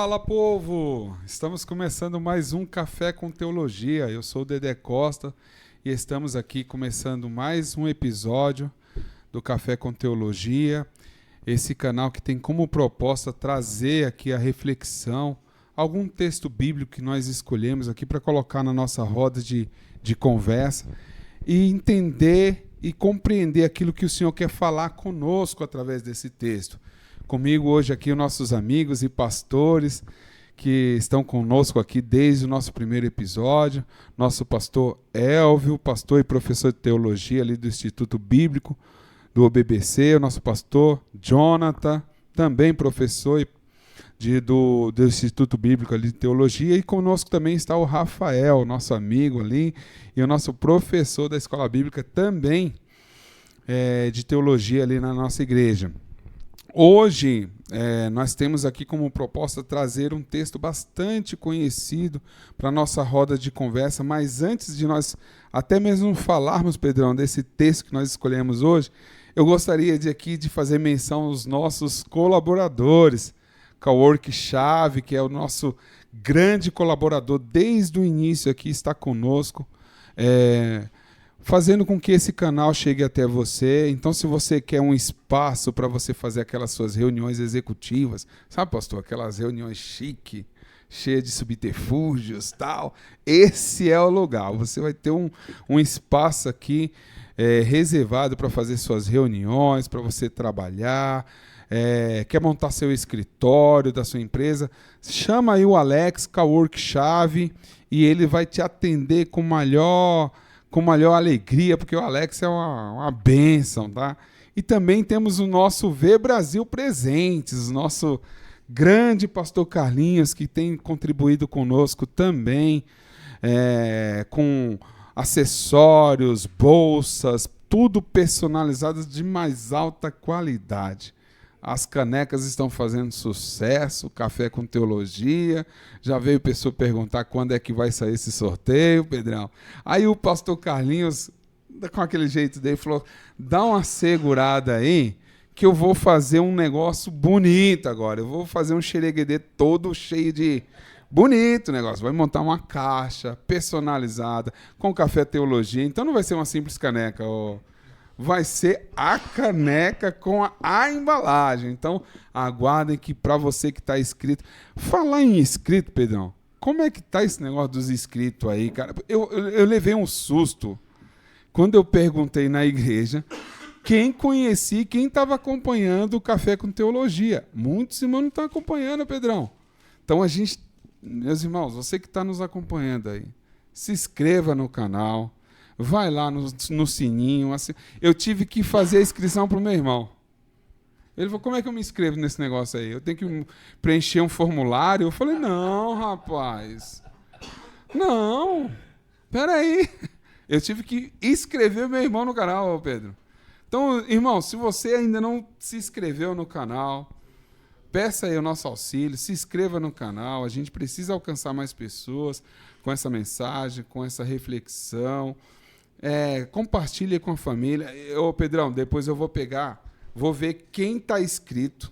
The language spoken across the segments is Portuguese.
Fala, povo! Estamos começando mais um Café com Teologia. Eu sou o Dedé Costa e estamos aqui começando mais um episódio do Café com Teologia. Esse canal que tem como proposta trazer aqui a reflexão, algum texto bíblico que nós escolhemos aqui para colocar na nossa roda de conversa e entender e compreender aquilo que o Senhor quer falar conosco através desse texto. Comigo hoje aqui os nossos amigos e pastores que estão conosco aqui desde o nosso primeiro episódio. Nosso pastor Elvio, pastor e professor de teologia ali do Instituto Bíblico do OBBC. O nosso pastor Jonathan, também professor do Instituto Bíblico ali de teologia. E conosco também está o Rafael, nosso amigo ali, e o nosso professor da Escola Bíblica também de teologia ali na nossa igreja. Hoje, nós temos aqui como proposta trazer um texto bastante conhecido para a nossa roda de conversa, mas antes de nós até mesmo falarmos, Pedrão, desse texto que nós escolhemos hoje, eu gostaria de fazer menção aos nossos colaboradores, Cowork Chave, que é o nosso grande colaborador desde o início aqui, está conosco, fazendo com que esse canal chegue até você. Então, se você quer um espaço para você fazer aquelas suas reuniões executivas, sabe, pastor, aquelas reuniões chique, cheias de subterfúgios, tal, esse é o lugar. Você vai ter um espaço aqui reservado para fazer suas reuniões, para você trabalhar. Quer montar seu escritório da sua empresa, chama aí o Alex, Cowork Chave, e ele vai te atender com maior alegria, porque o Alex é uma bênção, tá? E também temos o nosso V Brasil Presentes, nosso grande pastor Carlinhos, que tem contribuído conosco também, com acessórios, bolsas, tudo personalizado de mais alta qualidade. As canecas estão fazendo sucesso, Café com Teologia. Já veio pessoa perguntar quando é que vai sair esse sorteio, Pedrão. Aí o pastor Carlinhos, com aquele jeito dele, falou, dá uma segurada aí, que eu vou fazer um negócio bonito agora. Eu vou fazer um xereguedê todo cheio de... Bonito o negócio. Vai montar uma caixa personalizada com Café Teologia. Então não vai ser uma simples caneca, vai ser a caneca com a embalagem. Então, aguardem que para você que está inscrito... Falar em inscrito, Pedrão, como é que está esse negócio dos inscritos aí, cara? Eu levei um susto quando eu perguntei na igreja quem estava acompanhando o Café com Teologia. Muitos irmãos não estão acompanhando, Pedrão. Então, meus irmãos, você que está nos acompanhando aí, se inscreva no canal. Vai lá no sininho. Assim. Eu tive que fazer a inscrição para o meu irmão. Ele falou, como é que eu me inscrevo nesse negócio aí? Eu tenho que preencher um formulário? Eu falei, não, rapaz. Não. Peraí. Eu tive que inscrever meu irmão no canal, Pedro. Então, irmão, se você ainda não se inscreveu no canal, peça aí o nosso auxílio, se inscreva no canal. A gente precisa alcançar mais pessoas com essa mensagem, com essa reflexão. Compartilhe com a família. Pedrão, depois eu vou ver quem está inscrito.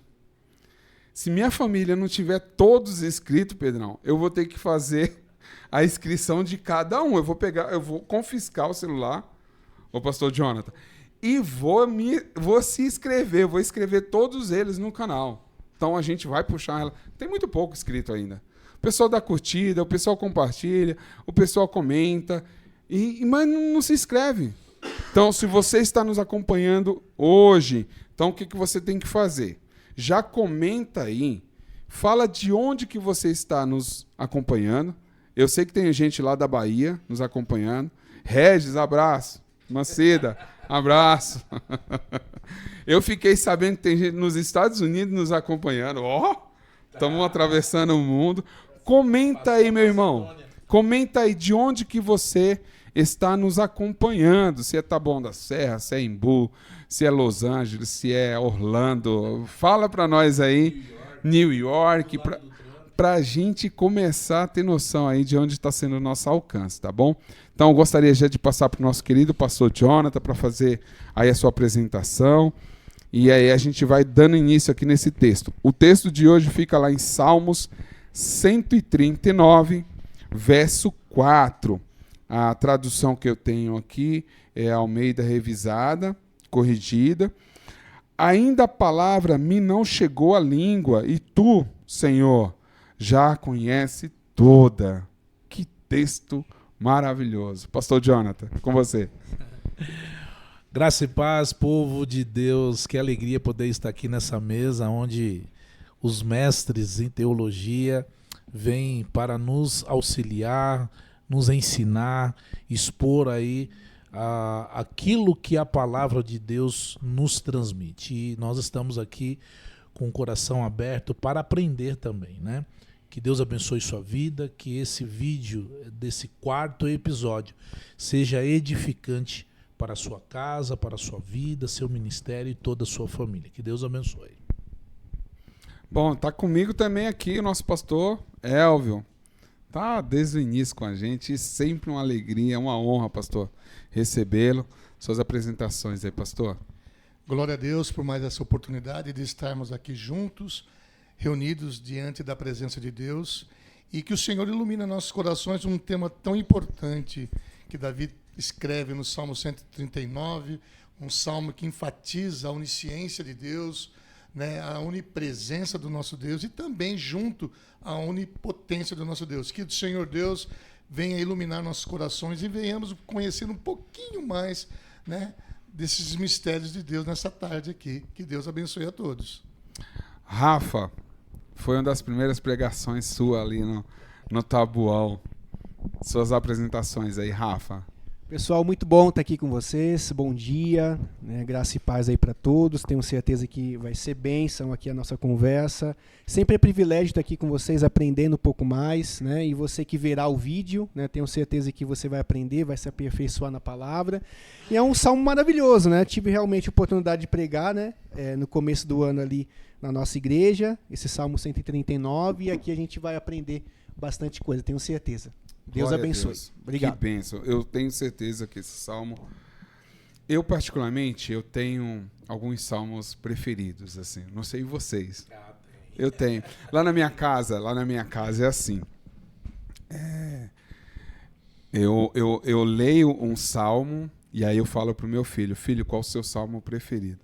Se minha família não tiver todos inscritos, Pedrão, eu vou ter que fazer a inscrição de cada um. Eu vou confiscar o celular, o pastor Jonathan, e vou se inscrever, vou inscrever todos eles no canal. Então a gente vai puxar ela. Tem muito pouco inscrito ainda. O pessoal dá curtida, o pessoal compartilha, o pessoal comenta, mas não se inscreve. Então, se você está nos acompanhando hoje, então o que você tem que fazer? Já comenta aí, fala de onde que você está nos acompanhando. Eu sei que tem gente lá da Bahia nos acompanhando. Regis, abraço. Maceda, abraço. Eu fiquei sabendo que tem gente nos Estados Unidos nos acompanhando. Estamos atravessando o mundo. Comenta aí, meu irmão. Comenta aí de onde que você está nos acompanhando. Se é Taboão da Serra, se é Embu, se é Los Angeles, se é Orlando. Fala para nós aí, New York, para a gente começar a ter noção aí de onde está sendo o nosso alcance, tá bom? Então, eu gostaria já de passar para o nosso querido pastor Jonathan para fazer aí a sua apresentação. E aí a gente vai dando início aqui nesse texto. O texto de hoje fica lá em Salmos 139, verso 4. A tradução que eu tenho aqui é Almeida Revisada, corrigida. Ainda a palavra me não chegou à língua, e tu, Senhor, já a conhece toda. Que texto maravilhoso. Pastor Jonathan, com você. Graça e paz, povo de Deus. Que alegria poder estar aqui nessa mesa onde os mestres em teologia vêm para nos auxiliar, nos ensinar, expor aí aquilo que a palavra de Deus nos transmite. E nós estamos aqui com o coração aberto para aprender também, né? Que Deus abençoe sua vida, que esse vídeo desse 4º episódio seja edificante para a sua casa, para a sua vida, seu ministério e toda a sua família. Que Deus abençoe. Bom, tá comigo também aqui o nosso pastor Elvio. Tá desde o início com a gente e sempre uma alegria, uma honra, pastor, recebê-lo. Suas apresentações aí, pastor. Glória a Deus por mais essa oportunidade de estarmos aqui juntos, reunidos diante da presença de Deus, e que o Senhor ilumine nossos corações um tema tão importante que Davi escreve no Salmo 139, um salmo que enfatiza a onisciência de Deus, né, a onipresença do nosso Deus e também junto à onipotência do nosso Deus. Que o Senhor Deus venha iluminar nossos corações e venhamos conhecer um pouquinho mais, né, desses mistérios de Deus nessa tarde aqui. Que Deus abençoe a todos. Rafa, foi uma das primeiras pregações sua ali no Tabuão. Suas apresentações aí, Rafa. Pessoal, muito bom estar aqui com vocês. Bom dia, né? Graça e paz aí para todos. Tenho certeza que vai ser bênção aqui a nossa conversa. Sempre é privilégio estar aqui com vocês, aprendendo um pouco mais, né? E você que verá o vídeo, né? Tenho certeza que você vai aprender, vai se aperfeiçoar na palavra. E é um salmo maravilhoso, né? Tive realmente a oportunidade de pregar, né? No começo do ano ali na nossa igreja, esse salmo 139, e aqui a gente vai aprender bastante coisa, tenho certeza. Deus Glória abençoe. Deus. Obrigado. Que bênção. Eu tenho certeza que esse salmo... Eu, particularmente, eu tenho alguns salmos preferidos, assim. Não sei vocês. Eu tenho. Lá na minha casa é assim. Eu leio um salmo e aí eu falo pro meu filho, qual o seu salmo preferido?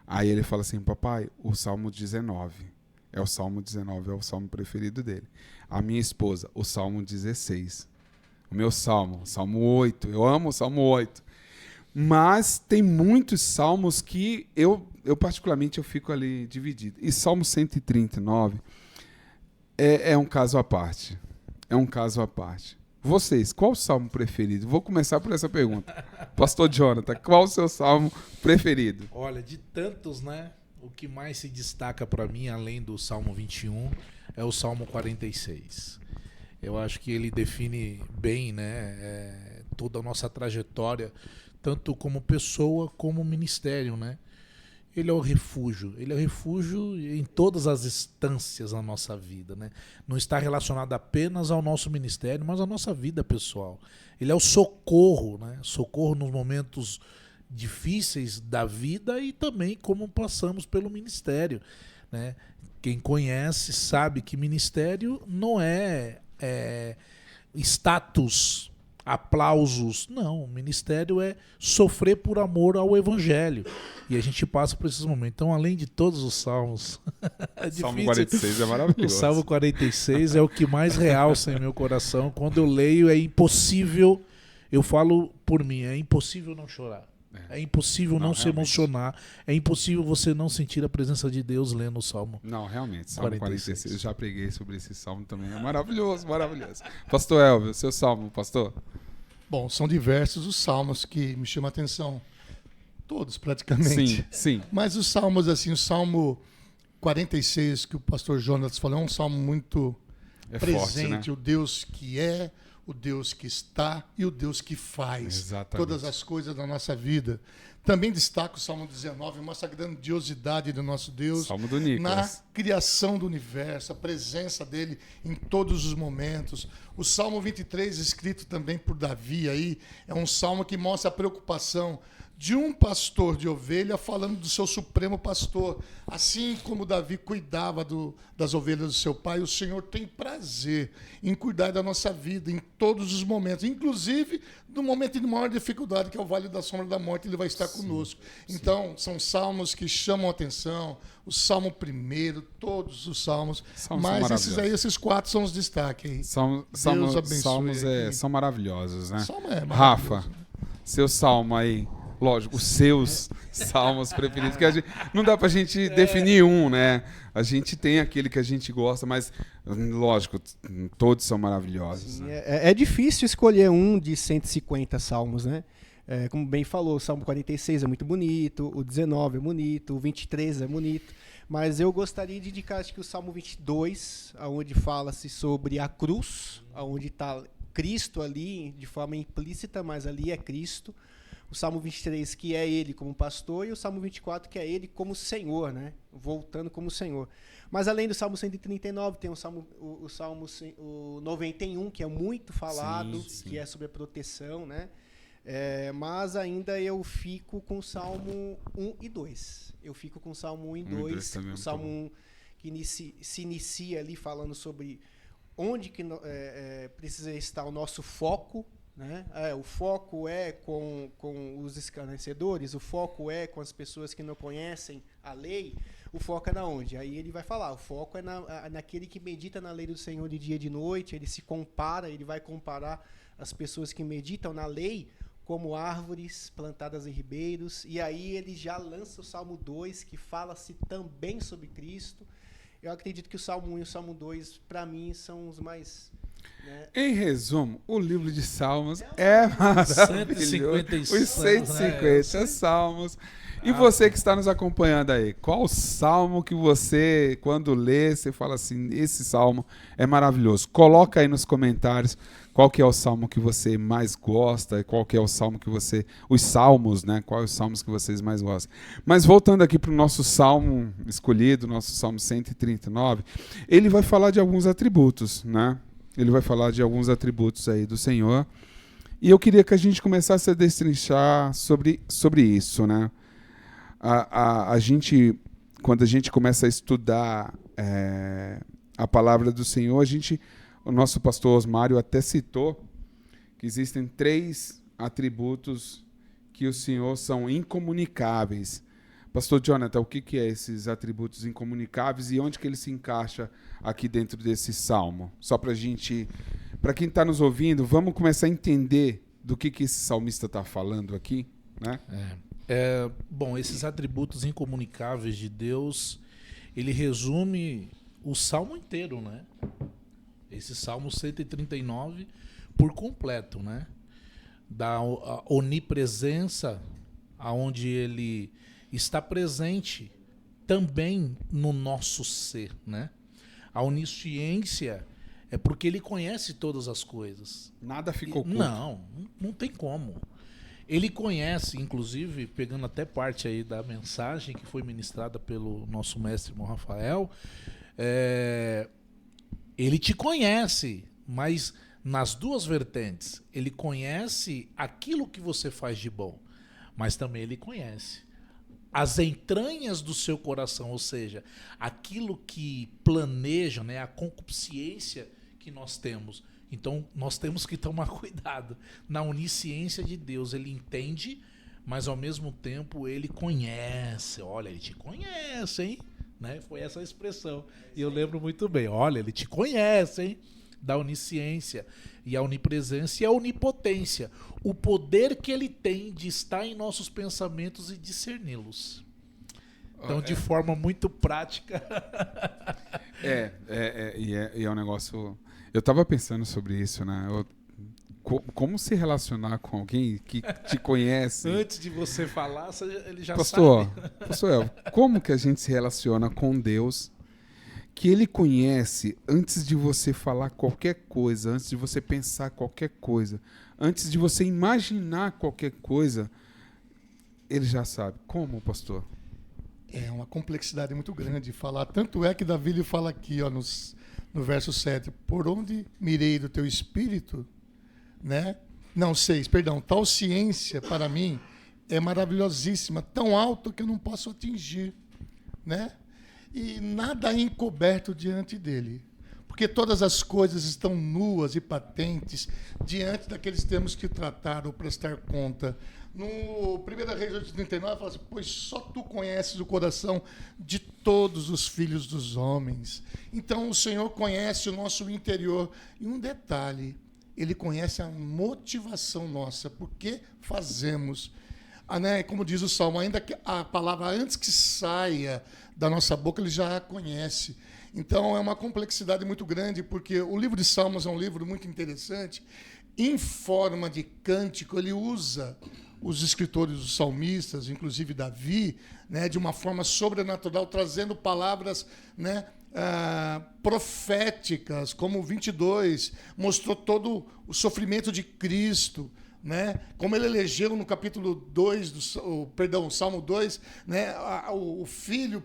Aí ele fala assim, papai, o Salmo 19. É o Salmo 19, é o salmo preferido dele. A minha esposa, o Salmo 16. O meu salmo, Salmo 8. Eu amo o Salmo 8. Mas tem muitos salmos que eu particularmente, eu fico ali dividido. E Salmo 139 é um caso à parte. É um caso à parte. Vocês, qual o salmo preferido? Vou começar por essa pergunta. Pastor Jonathan, qual o seu salmo preferido? Olha, de tantos, né? O que mais se destaca para mim, além do Salmo 21, é o Salmo 46. Eu acho que ele define bem, né, toda a nossa trajetória, tanto como pessoa como ministério, né? Ele é o refúgio em todas as instâncias da nossa vida, né? Não está relacionado apenas ao nosso ministério, mas à nossa vida pessoal. Ele é o socorro, né? Socorro nos momentos difíceis da vida e também como passamos pelo ministério, né? Quem conhece sabe que ministério não é status, aplausos, não. Ministério é sofrer por amor ao evangelho e a gente passa por esses momentos. Então, além de todos os salmos, Salmo 46 é maravilhoso. O Salmo 46 é o que mais realça em meu coração. Quando eu leio, é impossível, eu falo por mim, é impossível não chorar. É impossível não se emocionar. É impossível você não sentir a presença de Deus lendo o Salmo. Não, realmente. Salmo 46. Eu já preguei sobre esse salmo também. É maravilhoso, maravilhoso. Pastor Elvio, seu salmo, pastor? Bom, são diversos os salmos que me chamam a atenção. Todos, praticamente. Sim, sim. Mas os salmos, assim, o Salmo 46, que o pastor Jonas falou, é um salmo muito presente. Forte, né? O Deus que é, o Deus que está e o Deus que faz. Exatamente. Todas as coisas da nossa vida. Também destaca o Salmo 19, mostra a grandiosidade do nosso Deus. Salmo do Nicolas. Na criação do universo, a presença dele em todos os momentos. O Salmo 23, escrito também por Davi aí, é um salmo que mostra a preocupação de um pastor de ovelha falando do seu supremo pastor. Assim como Davi cuidava das ovelhas do seu pai, o Senhor tem prazer em cuidar da nossa vida em todos os momentos, inclusive no momento de maior dificuldade, que é o vale da sombra da morte, ele vai estar conosco. Então, são salmos que chamam a atenção, o Salmo 1, todos os salmos, mas esses 4 são os destaques aí. Salmos são maravilhosos, né? Salmo é maravilhoso. Rafa, seu salmo aí. Lógico, os seus salmos preferidos, que não dá pra gente definir um, né? A gente tem aquele que a gente gosta, mas, lógico, todos são maravilhosos. Sim, né? É difícil escolher um de 150 salmos, né? Como bem falou, o Salmo 46 é muito bonito, o 19 é bonito, o 23 é bonito, mas eu gostaria de indicar, acho que o Salmo 22, onde fala-se sobre a cruz, onde está Cristo ali, de forma implícita, mas ali é Cristo. O Salmo 23, que é ele como pastor, e o Salmo 24, que é ele como Senhor, né? Voltando como Senhor. Mas além do Salmo 139, tem o Salmo 91, que é muito falado, sim. que é sobre a proteção, né? Mas ainda eu fico com o Salmo 1 e 2. Eu fico com o Salmo 1 e 2, o Salmo 1 que se inicia ali falando sobre onde que precisa estar o nosso foco, né? O foco é com os escarnecedores, o foco é com as pessoas que não conhecem a lei, o foco é na onde? Aí ele vai falar, o foco é naquele que medita na lei do Senhor de dia e de noite, ele se compara, ele vai comparar as pessoas que meditam na lei como árvores plantadas em ribeiros, e aí ele já lança o Salmo 2, que fala-se também sobre Cristo. Eu acredito que o Salmo 1 e o Salmo 2, para mim, são os mais... Né? Em resumo, o livro de Salmos é maravilhoso. Os 150 Salmos. E você que está nos acompanhando aí, qual salmo que você, quando lê, você fala assim, esse salmo é maravilhoso? Coloca aí nos comentários qual que é o salmo que você mais gosta, qual que é o salmo que você... Os salmos, né? Quais os salmos que vocês mais gostam. Mas voltando aqui para o nosso salmo escolhido, nosso salmo 139, ele vai falar de alguns atributos, né? Ele vai falar de alguns atributos aí do Senhor. E eu queria que a gente começasse a destrinchar sobre isso, né? A gente, quando a gente começa a estudar a palavra do Senhor, o nosso pastor Osmário até citou que existem 3 atributos que o Senhor são incomunicáveis. Pastor Jonathan, o que é esses atributos incomunicáveis e onde que ele se encaixa aqui dentro desse salmo? Só para quem está nos ouvindo, vamos começar a entender do que esse salmista está falando aqui, né? Bom, esses atributos incomunicáveis de Deus, ele resume o salmo inteiro, né? Esse salmo 139 por completo, né? Da onipresença, aonde ele está presente também no nosso ser, né? A onisciência é porque ele conhece todas as coisas. Nada ficou oculto. Não tem como. Ele conhece, inclusive, pegando até parte aí da mensagem que foi ministrada pelo nosso mestre irmão Rafael, ele te conhece, mas nas duas vertentes. Ele conhece aquilo que você faz de bom, mas também ele conhece as entranhas do seu coração, ou seja, aquilo que planeja, né, a concupiscência que nós temos. Então, nós temos que tomar cuidado. Na onisciência de Deus, ele entende, mas ao mesmo tempo ele conhece. Olha, ele te conhece, hein? Né? Foi essa a expressão. E eu lembro muito bem. Olha, ele te conhece, hein? Da onisciência. E a onipresença e a onipotência. O poder que ele tem de estar em nossos pensamentos e discerni-los. Então, de forma muito prática. E é um negócio... Eu estava pensando sobre isso, né? Como se relacionar com alguém que te conhece? Antes de você falar, ele já sabe. Pastor, como que a gente se relaciona com Deus que ele conhece antes de você falar qualquer coisa, antes de você pensar qualquer coisa, antes de você imaginar qualquer coisa, ele já sabe. Como, pastor? É uma complexidade muito grande de falar. Tanto é que Davi lhe fala aqui, ó, no verso 7, por onde mirei do teu espírito, né? Não, 6, perdão. Tal ciência para mim é maravilhosíssima, tão alta que eu não posso atingir, né? E nada é encoberto diante dele, porque todas as coisas estão nuas e patentes diante daqueles que temos que tratar ou prestar conta. No 1 Reis 8:39 fala assim: pois só tu conheces o coração de todos os filhos dos homens. Então o Senhor conhece o nosso interior. E um detalhe, ele conhece a motivação nossa, por que fazemos. Né? Como diz o Salmo, ainda que a palavra antes que saia da nossa boca, ele já a conhece. Então é uma complexidade muito grande, porque o livro de Salmos é um livro muito interessante. Em forma de cântico, ele usa os escritores, os salmistas, inclusive Davi, né, de uma forma sobrenatural, trazendo palavras, né, proféticas, como o 22, mostrou todo o sofrimento de Cristo, né, como ele elegeu no capítulo 2, Salmo 2, né, o filho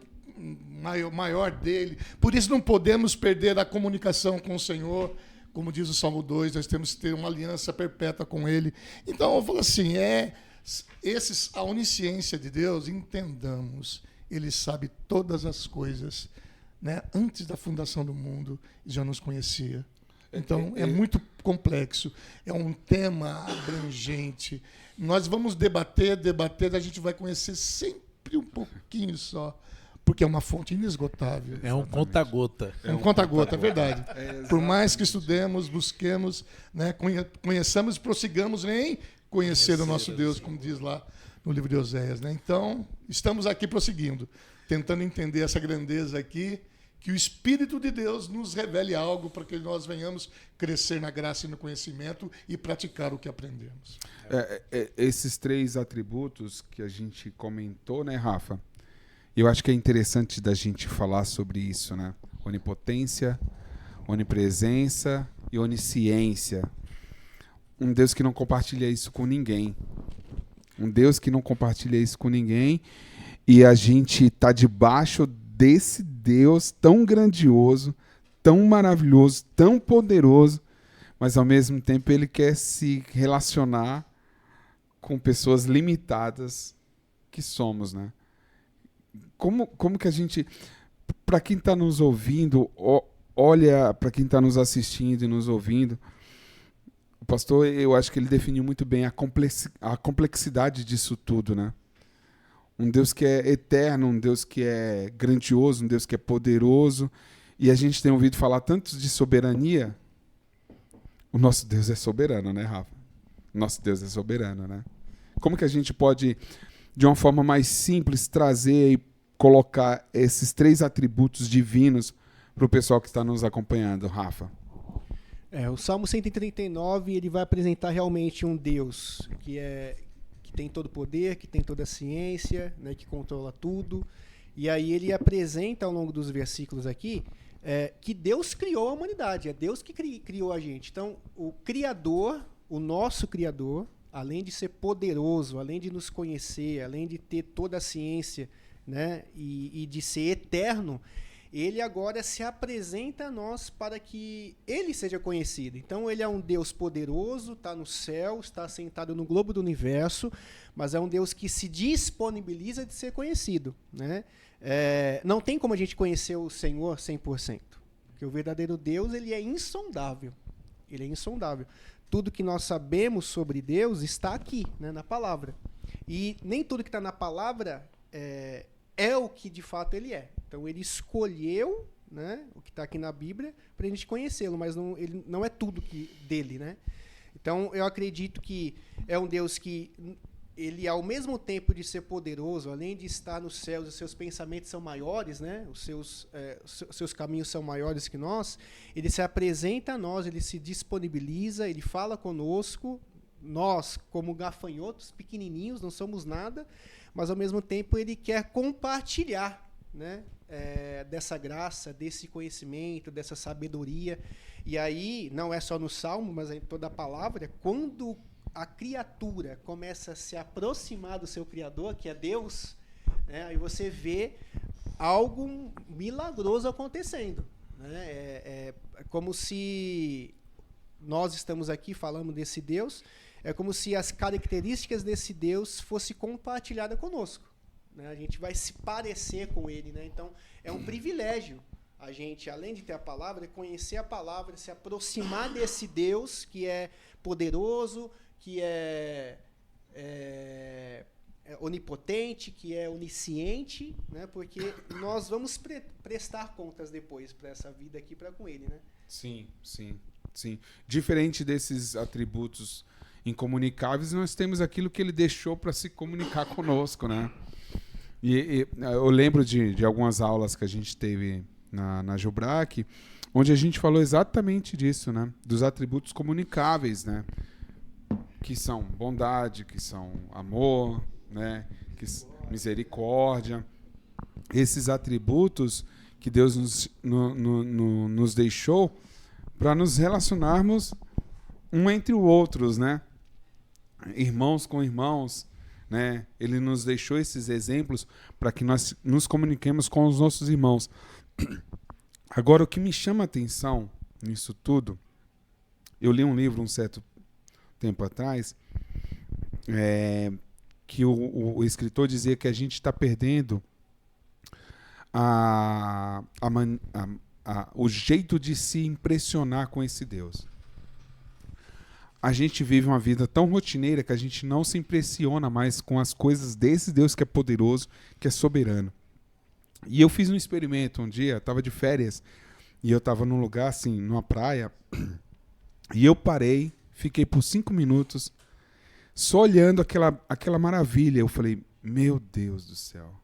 maior dele. Por isso não podemos perder a comunicação com o Senhor. Como diz o Salmo 2, nós temos que ter uma aliança perpétua com ele. Então, eu falo assim, a onisciência de Deus, entendamos, ele sabe todas as coisas, né? Antes da fundação do mundo, já nos conhecia. Então, é muito complexo, é um tema abrangente. Nós vamos debater, a gente vai conhecer sempre um pouquinho só, porque é uma fonte inesgotável. É um conta-gota. É um conta-gota, é verdade. Por mais que estudemos, busquemos, né, conheçamos e prossigamos em conhecer o nosso Deus, como diz lá no livro de Oséias. Né? Então, estamos aqui prosseguindo, tentando entender essa grandeza aqui, que o Espírito de Deus nos revele algo para que nós venhamos crescer na graça e no conhecimento e praticar o que aprendemos. Esses 3 atributos que a gente comentou, né, Rafa? Eu acho que é interessante da gente falar sobre isso, né? Onipotência, onipresença e onisciência. Um Deus que não compartilha isso com ninguém. Um Deus que não compartilha isso com ninguém. E a gente está debaixo desse Deus tão grandioso, tão maravilhoso, tão poderoso, mas ao mesmo tempo ele quer se relacionar com pessoas limitadas que somos, né? Como que a gente, para quem está nos ouvindo, olha para quem está nos assistindo e nos ouvindo, o pastor, eu acho que ele definiu muito bem a complexidade disso tudo, né? Um Deus que é eterno, um Deus que é grandioso, um Deus que é poderoso, e a gente tem ouvido falar tanto de soberania. O nosso Deus é soberano, né, Rafa? Nosso Deus é soberano, né? Como que a gente pode, de uma forma mais simples, trazer e colocar esses 3 atributos divinos para o pessoal que está nos acompanhando, Rafa? O Salmo 139 ele vai apresentar realmente um Deus que tem todo o poder, que tem toda a ciência, né, que controla tudo. E aí ele apresenta ao longo dos versículos aqui que Deus criou a humanidade, é Deus que criou a gente. Então, o Criador, o nosso Criador, além de ser poderoso, além de nos conhecer, além de ter toda a ciência, né, e de ser eterno, ele agora se apresenta a nós para que ele seja conhecido. Então ele é um Deus poderoso, está no céu, está sentado no globo do universo, mas é um Deus que se disponibiliza de ser conhecido, né? Não tem como a gente conhecer o Senhor 100%, porque o verdadeiro Deus ele é insondável. Ele é insondável. Tudo que nós sabemos sobre Deus está aqui, né, na palavra. E nem tudo que está na palavra é o que de fato ele é. Então ele escolheu, né, o que está aqui na Bíblia para a gente conhecê-lo, mas ele não é tudo dele, né? Então eu acredito que é um Deus que ele, ao mesmo tempo de ser poderoso, além de estar nos céus, os seus pensamentos são maiores, né? Os seus caminhos são maiores que nós. Ele se apresenta a nós, ele se disponibiliza, ele fala conosco. Nós, como gafanhotos pequenininhos, não somos nada, mas ao mesmo tempo ele quer compartilhar, né, dessa graça, desse conhecimento, dessa sabedoria. E aí, não é só no Salmo, mas em toda a palavra, quando a criatura começa a se aproximar do seu Criador, que é Deus, né, aí você vê algo milagroso acontecendo, né? É como se nós estamos aqui falando desse Deus, é como se as características desse Deus fossem compartilhadas conosco, né? A gente vai se parecer com ele, né? Então, é um privilégio a gente, além de ter a palavra, conhecer a palavra, se aproximar desse Deus que é poderoso, que é onipotente, que é onisciente, né? Porque nós vamos prestar contas depois para essa vida aqui para com ele, né? Sim, sim, sim. Diferente desses atributos incomunicáveis, nós temos aquilo que ele deixou para se comunicar conosco, né? E eu lembro de algumas aulas que a gente teve na Jubrac, onde a gente falou exatamente disso, né? Dos atributos comunicáveis, né? Que são bondade, que são amor, né? Misericórdia. Esses atributos que Deus nos deixou para nos relacionarmos um entre os outros, né? Irmãos com irmãos, né? Ele nos deixou esses exemplos para que nós nos comuniquemos com os nossos irmãos. Agora, o que me chama a atenção nisso tudo, eu li um livro um certo tempo atrás, que o escritor dizia que a gente está perdendo o jeito de se impressionar com esse Deus. A gente vive uma vida tão rotineira que a gente não se impressiona mais com as coisas desse Deus que é poderoso, que é soberano. E eu fiz um experimento um dia, estava de férias, e eu estava num lugar assim, numa praia, e eu parei, fiquei por 5 minutos, só olhando aquela maravilha. Eu falei, meu Deus do céu,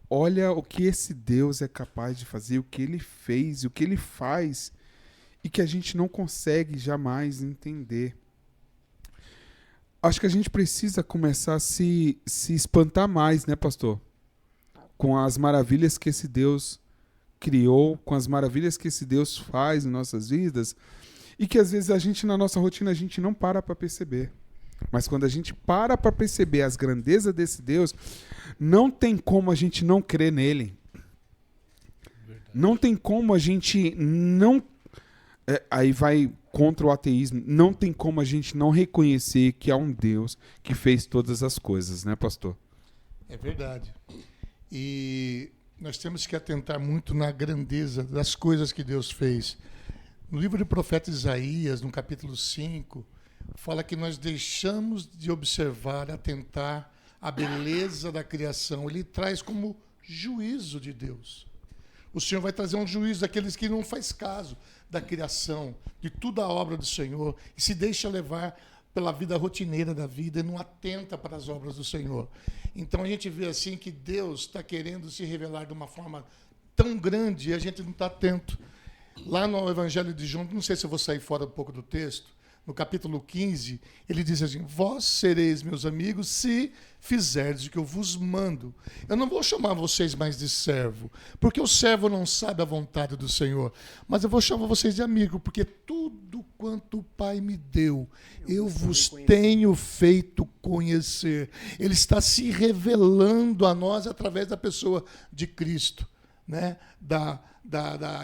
olha o que esse Deus é capaz de fazer, o que ele fez, o que ele faz, e que a gente não consegue jamais entender. Acho que a gente precisa começar a se espantar mais, né, pastor? Com as maravilhas que esse Deus criou, com as maravilhas que esse Deus faz em nossas vidas, e que às vezes a gente, na nossa rotina, a gente não para perceber. Mas quando a gente para perceber as grandezas desse Deus, não tem como a gente não crer nele. Verdade. Não tem como a gente não... aí vai contra o ateísmo. Não tem como a gente não reconhecer que há um Deus que fez todas as coisas, né, pastor? É verdade. E nós temos que atentar muito na grandeza das coisas que Deus fez. No livro do profeta Isaías, no capítulo 5, fala que nós deixamos de observar, atentar a beleza da criação. Ele traz como juízo de Deus. O Senhor vai trazer um juízo daqueles que não faz caso da criação, de toda a obra do Senhor, e se deixa levar pela vida rotineira da vida e não atenta para as obras do Senhor. Então a gente vê assim que Deus está querendo se revelar de uma forma tão grande e a gente não está atento. Lá no Evangelho de João, não sei se eu vou sair fora um pouco do texto, no capítulo 15, ele diz assim, vós sereis meus amigos se fizerdes o que eu vos mando. Eu não vou chamar vocês mais de servo, porque o servo não sabe a vontade do Senhor, mas eu vou chamar vocês de amigo, porque tudo quanto o Pai me deu, eu vos tenho feito conhecer. Ele está se revelando a nós através da pessoa de Cristo, né? Da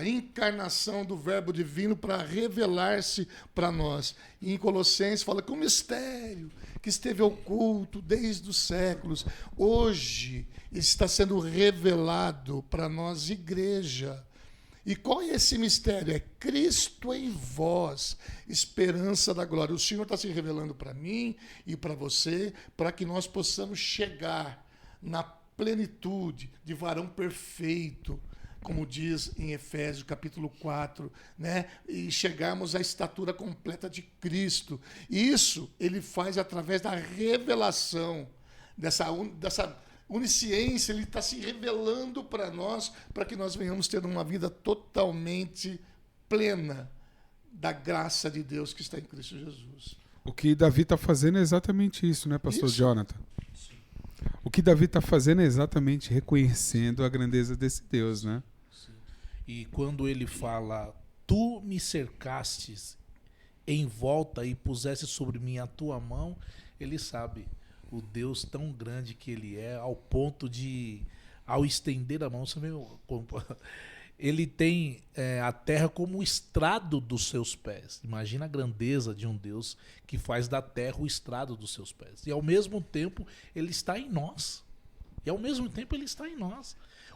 encarnação do Verbo divino para revelar-se para nós. E em Colossenses fala que o mistério que esteve oculto desde os séculos, hoje está sendo revelado para nós, igreja. E qual é esse mistério? É Cristo em vós, esperança da glória. O Senhor está se revelando para mim e para você, para que nós possamos chegar na plenitude de varão perfeito, como diz em Efésios capítulo 4, né? E chegarmos à estatura completa de Cristo. Isso ele faz através da revelação, dessa onisciência, ele está se revelando para nós, para que nós venhamos ter uma vida totalmente plena da graça de Deus que está em Cristo Jesus. O que Davi está fazendo é exatamente isso, né, pastor Isso. Jonathan? Sim. O que Davi está fazendo é exatamente reconhecendo a grandeza desse Deus, né? E quando ele fala, tu me cercastes em volta e puseste sobre mim a tua mão, ele sabe o Deus tão grande que ele é, ao ponto de, ao estender a mão, você vê, ele tem a terra como o estrado dos seus pés. Imagina a grandeza de um Deus que faz da terra o estrado dos seus pés. E ao mesmo tempo ele está em nós.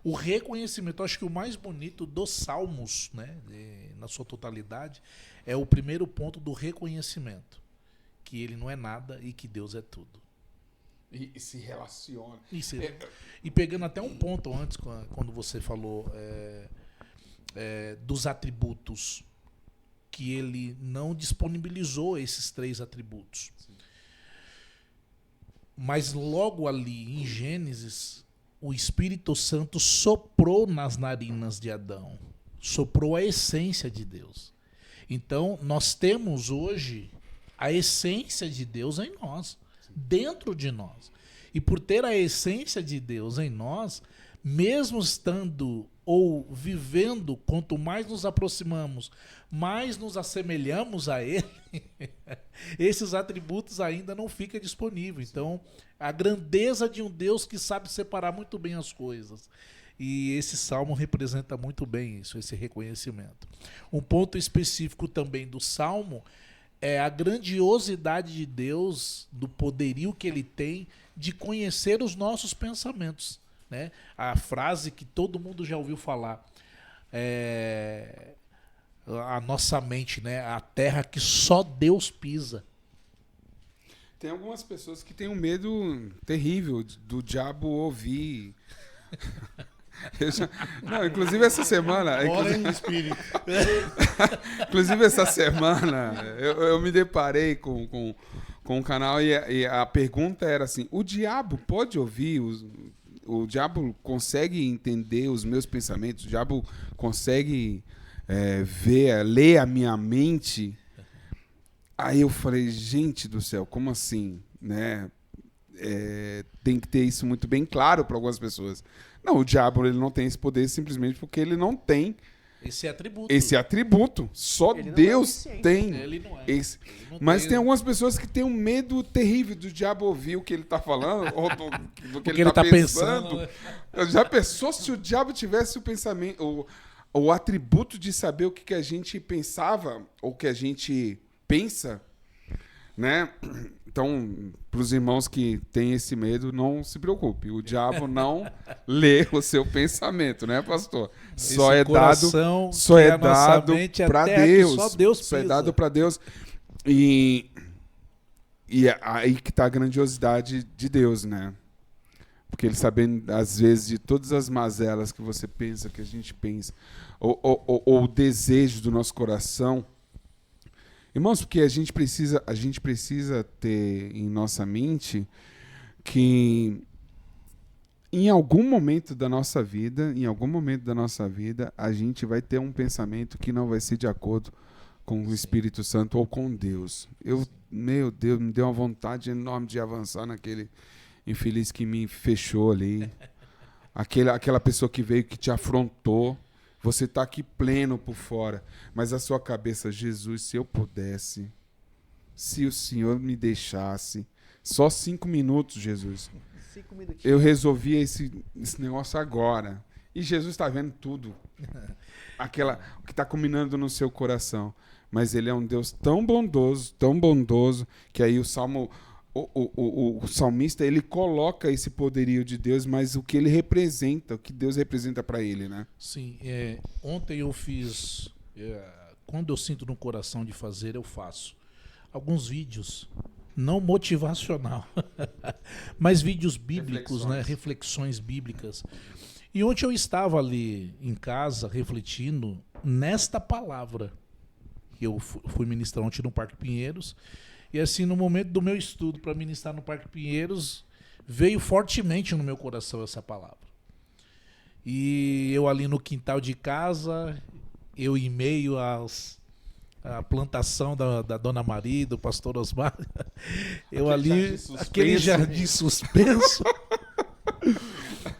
O reconhecimento, acho que o mais bonito dos salmos, né, na sua totalidade, é o primeiro ponto do reconhecimento. Que ele não é nada e que Deus é tudo. E se relaciona. E pegando até um ponto antes, quando você falou dos atributos, que ele não disponibilizou esses 3 atributos. Sim. Mas logo ali em Gênesis, o Espírito Santo soprou nas narinas de Adão, soprou a essência de Deus. Então, nós temos hoje a essência de Deus em nós, dentro de nós. E por ter a essência de Deus em nós, mesmo estando ou vivendo, quanto mais nos aproximamos, mais nos assemelhamos a Ele, esses atributos ainda não ficam disponíveis. Então, a grandeza de um Deus que sabe separar muito bem as coisas. E esse salmo representa muito bem isso, esse reconhecimento. Um ponto específico também do salmo é a grandiosidade de Deus, do poderio que Ele tem de conhecer os nossos pensamentos. Né? A frase que todo mundo já ouviu falar, a nossa mente, né? A terra que só Deus pisa. Tem algumas pessoas que têm um medo terrível do diabo ouvir. Não, inclusive essa semana. Inclusive essa semana eu me deparei com um canal e a pergunta era assim: o diabo pode ouvir? O diabo consegue entender os meus pensamentos? O diabo consegue ler a minha mente? Aí eu falei, gente do céu, como assim? Né? Tem que ter isso muito bem claro para algumas pessoas. Não, o diabo ele não tem esse poder simplesmente porque ele não tem esse atributo. Só ele Deus tem. Ele não é. Esse. Mas tem algumas pessoas que têm um medo terrível do diabo ouvir o que ele está falando ou do que ele está pensando. Já pensou se o diabo tivesse o pensamento, o atributo de saber o que a gente pensava ou o que a gente pensa, né? Então, para os irmãos que têm esse medo, não se preocupe. O diabo não lê o seu pensamento, né, pastor? Só é dado para Deus. Só Deus só é dado para Deus. E é aí que está a grandiosidade de Deus, né? Porque ele sabendo, às vezes, de todas as mazelas que você pensa, que a gente pensa, ou o desejo do nosso coração. Irmãos, porque a gente precisa ter em nossa mente que em algum momento da nossa vida, a gente vai ter um pensamento que não vai ser de acordo com o Espírito Santo ou com Deus. Meu Deus, me deu uma vontade enorme de avançar naquele infeliz que me fechou ali. Aquela pessoa que veio, que te afrontou. Você está aqui pleno por fora, mas a sua cabeça, Jesus, se eu pudesse, se o Senhor me deixasse, só 5 minutos, Jesus, eu resolvia esse negócio agora. E Jesus está vendo tudo, o que está combinando no seu coração. Mas Ele é um Deus tão bondoso, que aí o salmista, ele coloca esse poderio de Deus, mas o que ele representa, o que Deus representa para ele, né? Sim, ontem eu fiz, quando eu sinto no coração de fazer, eu faço alguns vídeos, não motivacional, mas vídeos bíblicos, né? Reflexões bíblicas. E ontem eu estava ali em casa refletindo nesta palavra. Eu fui ministrar ontem no Parque Pinheiros. E assim, no momento do meu estudo para ministrar no Parque Pinheiros, veio fortemente no meu coração essa palavra. E eu ali no quintal de casa, eu em meio à plantação da Dona Maria, do pastor Osmar, aquele jardim suspenso,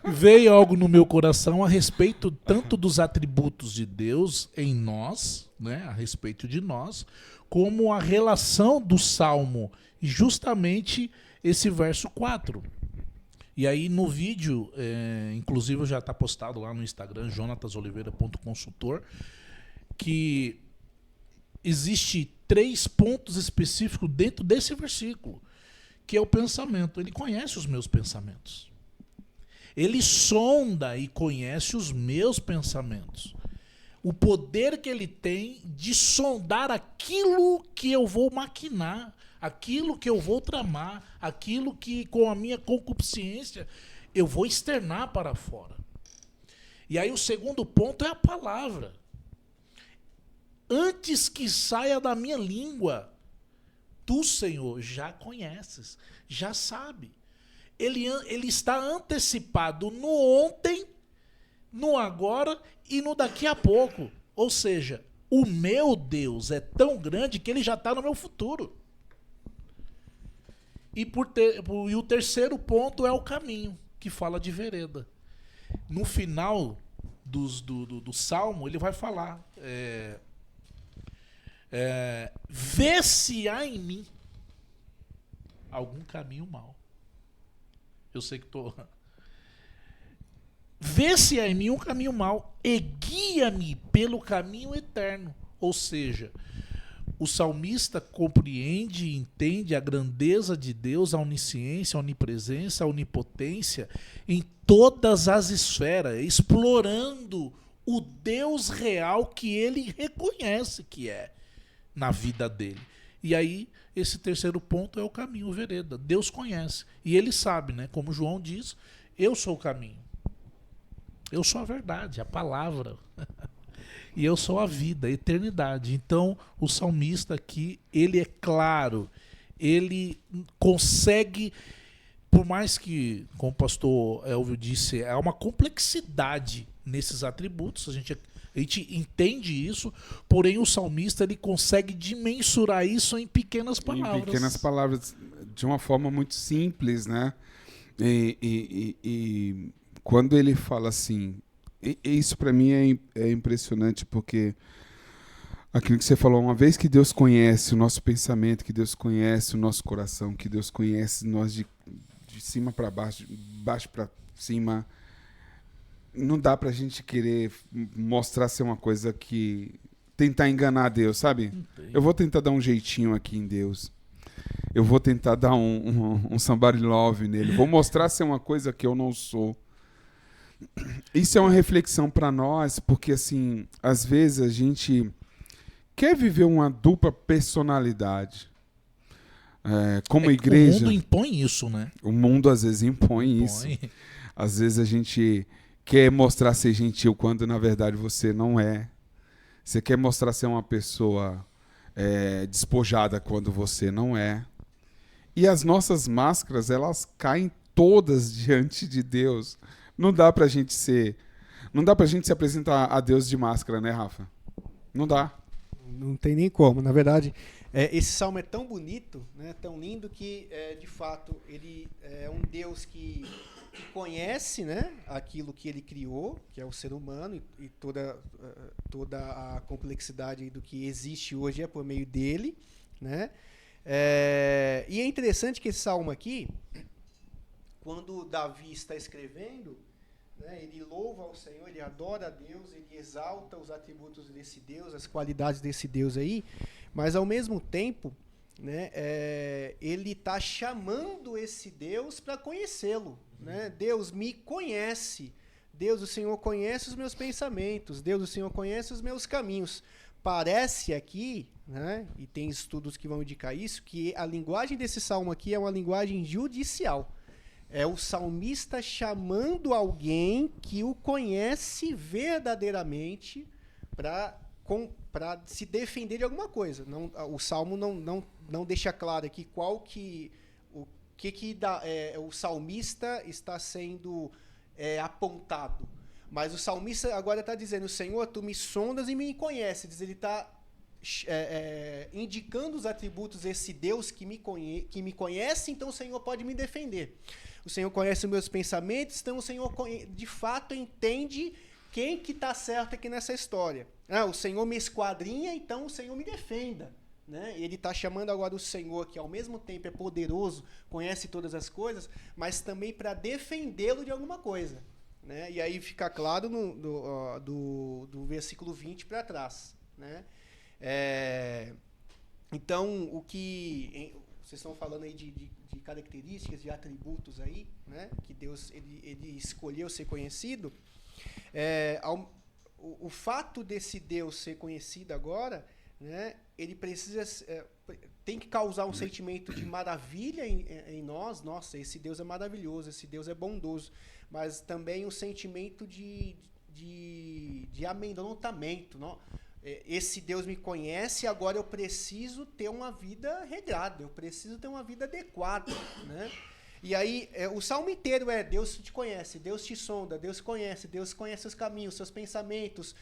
veio algo no meu coração a respeito tanto dos atributos de Deus em nós, né, a respeito de nós, como a relação do Salmo, e justamente esse verso 4. E aí no vídeo, inclusive já está postado lá no Instagram, jonatasoliveira.consultor, que existe 3 pontos específicos dentro desse versículo, que é o pensamento. Ele conhece os meus pensamentos. Ele sonda e conhece os meus pensamentos. O poder que ele tem de sondar aquilo que eu vou maquinar, aquilo que eu vou tramar, aquilo que com a minha concupiscência eu vou externar para fora. E aí o segundo ponto é a palavra. Antes que saia da minha língua, tu, Senhor, já conheces, já sabe. Ele está antecipado no ontem, no agora e no daqui a pouco. Ou seja, o meu Deus é tão grande que ele já está no meu futuro. E o terceiro ponto é o caminho, que fala de vereda. No final do Salmo, ele vai falar... vê se há em mim algum caminho mau. Eu sei que estou... Vê se há em mim um caminho mau e guia-me pelo caminho eterno. Ou seja, o salmista compreende e entende a grandeza de Deus, a onisciência, a onipresença, a onipotência em todas as esferas, explorando o Deus real que ele reconhece que é na vida dele. E aí, esse terceiro ponto é o caminho, vereda. Deus conhece. E ele sabe, né? Como João diz, eu sou o caminho. Eu sou a verdade, a palavra. E eu sou a vida, a eternidade. Então, o salmista aqui, ele é claro. Ele consegue, por mais que, como o pastor Elvio disse, há uma complexidade nesses atributos, a gente entende isso, porém o salmista ele consegue dimensurar isso em pequenas palavras. Em pequenas palavras, de uma forma muito simples, né? E quando ele fala assim, isso para mim é impressionante, porque aquilo que você falou, uma vez que Deus conhece o nosso pensamento, que Deus conhece o nosso coração, que Deus conhece nós de cima para baixo, de baixo para cima, não dá pra gente querer mostrar ser uma coisa que... tentar enganar Deus, sabe? Eu vou tentar dar um jeitinho aqui em Deus. Eu vou tentar dar um somebody love nele. Vou mostrar ser uma coisa que eu não sou. Isso é uma reflexão pra nós, porque assim, às vezes a gente quer viver uma dupla personalidade. Como igreja... O mundo impõe isso, né? O mundo às vezes impõe isso. Às vezes a gente... quer mostrar ser gentil quando na verdade você não é. Você quer mostrar ser uma pessoa despojada quando você não é. E as nossas máscaras, elas caem todas diante de Deus. Não dá pra gente se apresentar a Deus de máscara, né, Rafa? Não dá. Não tem nem como. Na verdade, esse salmo é tão bonito, né, tão lindo, que de fato ele é um Deus que conhece, né, aquilo que ele criou, que é o ser humano, e toda a complexidade do que existe hoje é por meio dele, né? E é interessante que esse salmo aqui, quando Davi está escrevendo, né, ele louva ao Senhor, ele adora a Deus, ele exalta os atributos desse Deus, as qualidades desse Deus aí, mas ao mesmo tempo, né, ele está chamando esse Deus para conhecê-lo. Né? Deus me conhece. Deus, o Senhor conhece os meus pensamentos. Deus, o Senhor conhece os meus caminhos. Parece aqui, né, e tem estudos que vão indicar isso, que a linguagem desse salmo aqui é uma linguagem judicial. É o salmista chamando alguém que o conhece verdadeiramente para se defender de alguma coisa. O salmo não deixa claro aqui o salmista está sendo apontado. Mas o salmista agora está dizendo: Senhor, tu me sondas e me conheces. Ele está indicando os atributos desse Deus que me conhece, então o Senhor pode me defender. O Senhor conhece os meus pensamentos, então o Senhor de fato entende quem que está certo aqui nessa história. O Senhor me esquadrinha, então o Senhor me defenda. né? Ele está chamando agora o Senhor, que ao mesmo tempo é poderoso, conhece todas as coisas, mas também para defendê-lo de alguma coisa, né? E aí fica claro do versículo 20 para trás, né? Então, o que vocês estão falando aí de características, de atributos aí, né? Que Deus ele escolheu ser conhecido. O fato desse Deus ser conhecido agora, né? Ele precisa tem que causar um sentimento de maravilha em nós. Nossa, esse Deus é maravilhoso, esse Deus é bondoso, mas também um sentimento de amedrontamento, não? Esse Deus me conhece, agora eu preciso ter uma vida regrada, eu preciso ter uma vida adequada, né? E aí, o salmo inteiro Deus te conhece, Deus te sonda, Deus conhece os caminhos, seus pensamentos,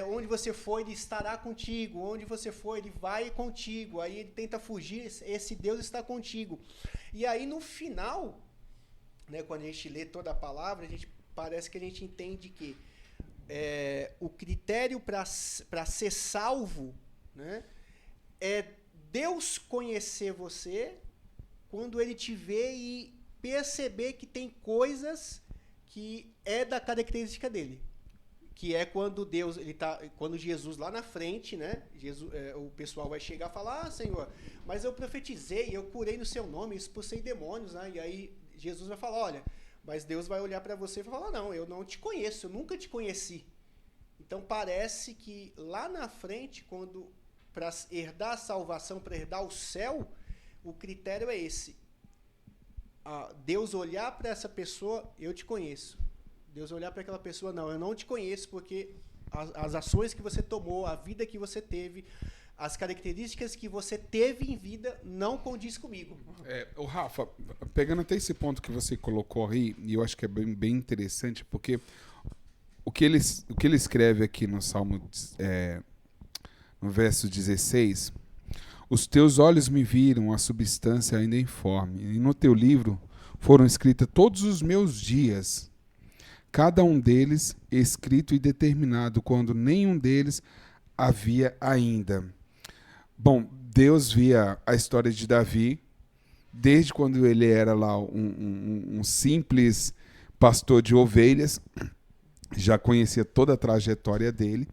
onde você for, Ele estará contigo, onde você for, Ele vai contigo, aí ele tenta fugir, esse Deus está contigo. E aí, no final, né, quando a gente lê toda a palavra, parece que a gente entende que o critério para ser salvo, né, é Deus conhecer você quando Ele te vê e perceber que tem coisas que é da característica dele, que é quando quando Jesus lá na frente, né, o pessoal vai chegar e falar: Senhor, mas eu profetizei, eu curei no seu nome, expulsei demônios, né? E aí Jesus vai falar: olha, mas Deus vai olhar para você e falar: não, eu não te conheço, eu nunca te conheci. Então parece que lá na frente, quando para herdar a salvação, para herdar o céu, o critério é esse. Deus olhar para essa pessoa: eu te conheço. Deus olhar para aquela pessoa: não, eu não te conheço, porque as ações que você tomou, a vida que você teve, as características que você teve em vida não condiz comigo. O Rafa, pegando até esse ponto que você colocou aí, e eu acho que é bem interessante, porque o que ele escreve aqui no Salmo, no verso 16... Os teus olhos me viram a substância ainda informe, e no teu livro foram escritos todos os meus dias, cada um deles escrito e determinado, quando nenhum deles havia ainda. Bom, Deus via a história de Davi, desde quando ele era lá um simples pastor de ovelhas, já conhecia toda a trajetória dele,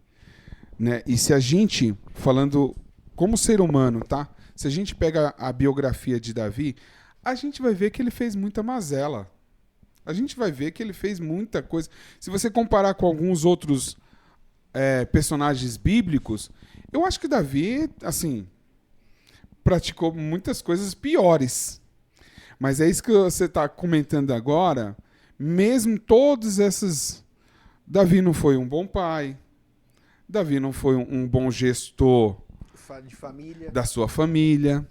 né? E se a gente, falando como ser humano, tá? Se a gente pega a biografia de Davi, a gente vai ver que ele fez muita mazela. A gente vai ver que ele fez muita coisa. Se você comparar com alguns outros personagens bíblicos, eu acho que Davi, assim, praticou muitas coisas piores. Mas é isso que você está comentando agora. Mesmo todas essas... Davi não foi um bom pai. Davi não foi um bom gestor De família. Da sua família.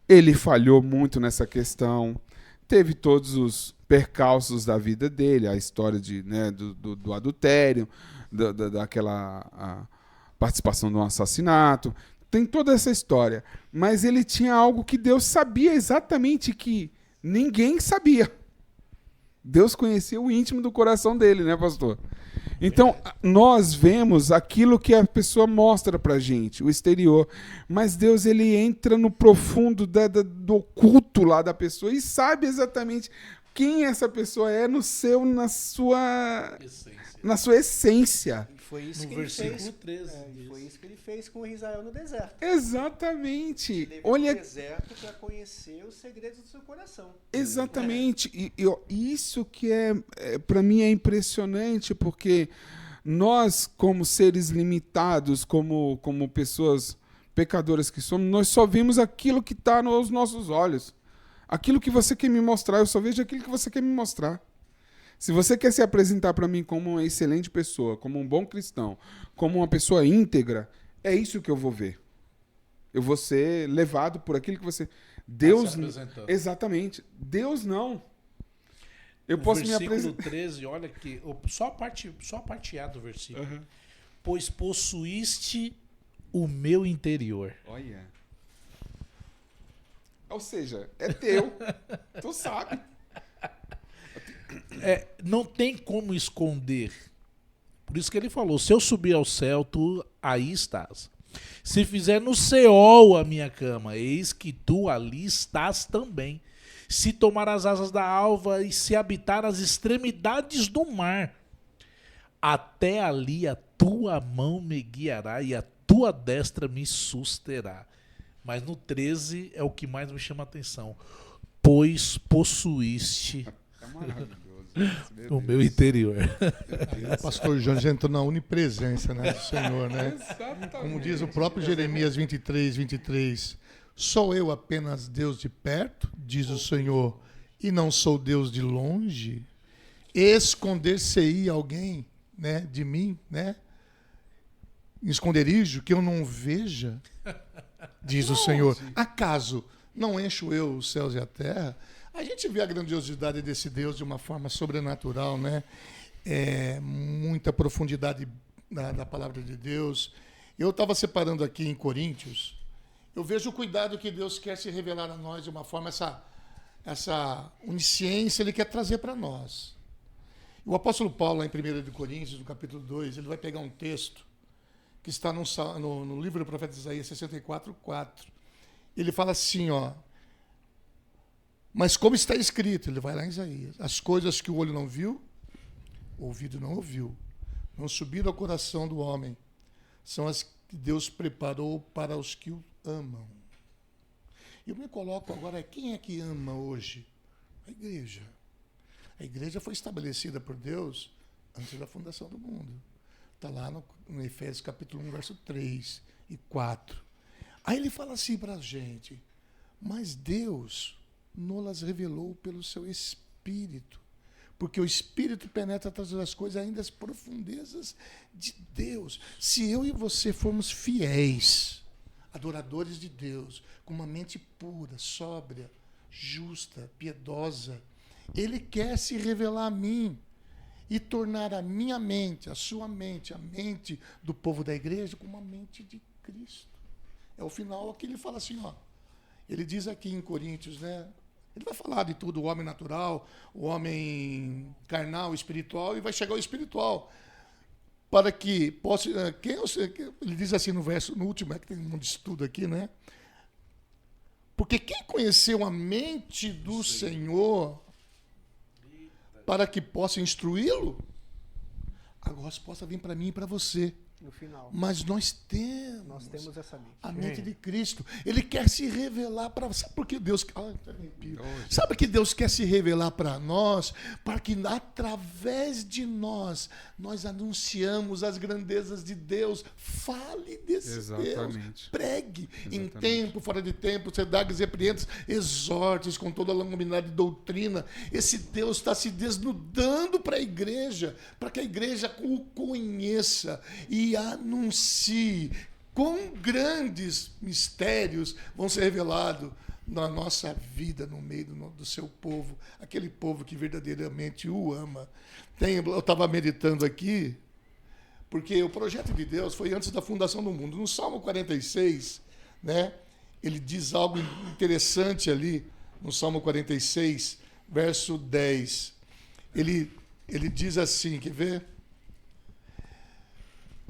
Ele falhou muito nessa questão. Teve todos os percalços da vida dele, a história do adultério, daquela participação no assassinato. Tem toda essa história. Mas ele tinha algo que Deus sabia exatamente que ninguém sabia. Deus conhecia o íntimo do coração dele, né, pastor? Então, nós vemos aquilo que a pessoa mostra pra gente, o exterior. Mas Deus, ele entra no profundo do oculto lá da pessoa e sabe exatamente quem essa pessoa é na sua essência. E foi isso No que ele versículo fez. 13. Foi isso que ele fez com Israel no deserto. Exatamente. Ele levou Olha, no deserto para conhecer os segredos do seu coração. exatamente. E isso que para mim é impressionante, porque nós, como seres limitados, como pessoas pecadoras que somos, nós só vemos aquilo que está nos nossos olhos. Aquilo que você quer me mostrar, eu só vejo aquilo que você quer me mostrar. Se você quer se apresentar para mim como uma excelente pessoa, como um bom cristão, como uma pessoa íntegra, é isso que eu vou ver. Eu vou ser levado por aquilo que você... Deus... Exatamente. Deus não. Eu posso me apresentar... Versículo 13, olha que... Só a parte A do versículo. Uhum. Pois possuíste o meu interior. Olha. Ou seja, é teu. Tu sabe. Não tem como esconder. Por isso que ele falou, se eu subir ao céu, tu aí estás. Se fizer no Seol a minha cama, eis que tu ali estás também. Se tomar as asas da alva e se habitar as extremidades do mar, até ali a tua mão me guiará e a tua destra me susterá. Mas no 13 é o que mais me chama a atenção. Pois possuíste É maravilhoso. o meu interior. O pastor João já entrou na onipresença, né, do Senhor, né? Exatamente. Como diz o próprio Jeremias 23. Sou eu apenas Deus de perto, diz o Senhor, e não sou Deus de longe? Esconder-se-ia alguém, né, de mim, né? Em esconderijo, que eu não veja, diz o Senhor. Acaso não encho eu os céus e a terra? A gente vê a grandiosidade desse Deus de uma forma sobrenatural, né? Muita profundidade da palavra de Deus. Eu estava separando aqui em Coríntios, eu vejo o cuidado que Deus quer se revelar a nós de uma forma, essa onisciência Ele quer trazer para nós. O apóstolo Paulo, lá em 1 Coríntios, no capítulo 2, ele vai pegar um texto que está no livro do profeta Isaías 64:4. Ele fala assim, ó: mas como está escrito, ele vai lá em Isaías, as coisas que o olho não viu, o ouvido não ouviu, não subiram ao coração do homem, são as que Deus preparou para os que o amam. Eu me coloco agora, quem é que ama hoje? A igreja. A igreja foi estabelecida por Deus antes da fundação do mundo. Está lá no Efésios capítulo 1, verso 3 e 4. Aí ele fala assim para a gente: mas Deus nos revelou pelo seu Espírito, porque o Espírito penetra todas as coisas, ainda as profundezas de Deus. Se eu e você formos fiéis, adoradores de Deus, com uma mente pura, sóbria, justa, piedosa, Ele quer se revelar a mim e tornar a minha mente, a sua mente, a mente do povo da igreja, com uma mente de Cristo. É o final que ele fala assim, ó. Ele diz aqui em Coríntios, né? Ele vai falar de tudo, o homem natural, o homem carnal, espiritual, e vai chegar ao espiritual. Para que possa... ele diz assim no verso, no último, que tem um estudo aqui, né? Porque quem conheceu a mente do Senhor para que possa instruí-lo? A resposta vem para mim e para você. No final. Mas nós temos essa mente. a mente de Cristo. Ele quer se revelar para você. Sabe por que Deus... Sabe que Deus quer se revelar para nós? Para que através de nós anunciamos as grandezas de Deus. Fale desse Deus. Pregue. Em tempo, fora de tempo, você dá repreendentes, exortes com toda a longanimidade de doutrina. Esse Deus está se desnudando para a igreja, para que a igreja o conheça e anuncie quão grandes mistérios vão ser revelados na nossa vida, no meio do seu povo, aquele povo que verdadeiramente o ama. Eu estava meditando aqui, porque o projeto de Deus foi antes da fundação do mundo. No Salmo 46, né, ele diz algo interessante ali, no Salmo 46, verso 10. Ele diz assim, quer ver?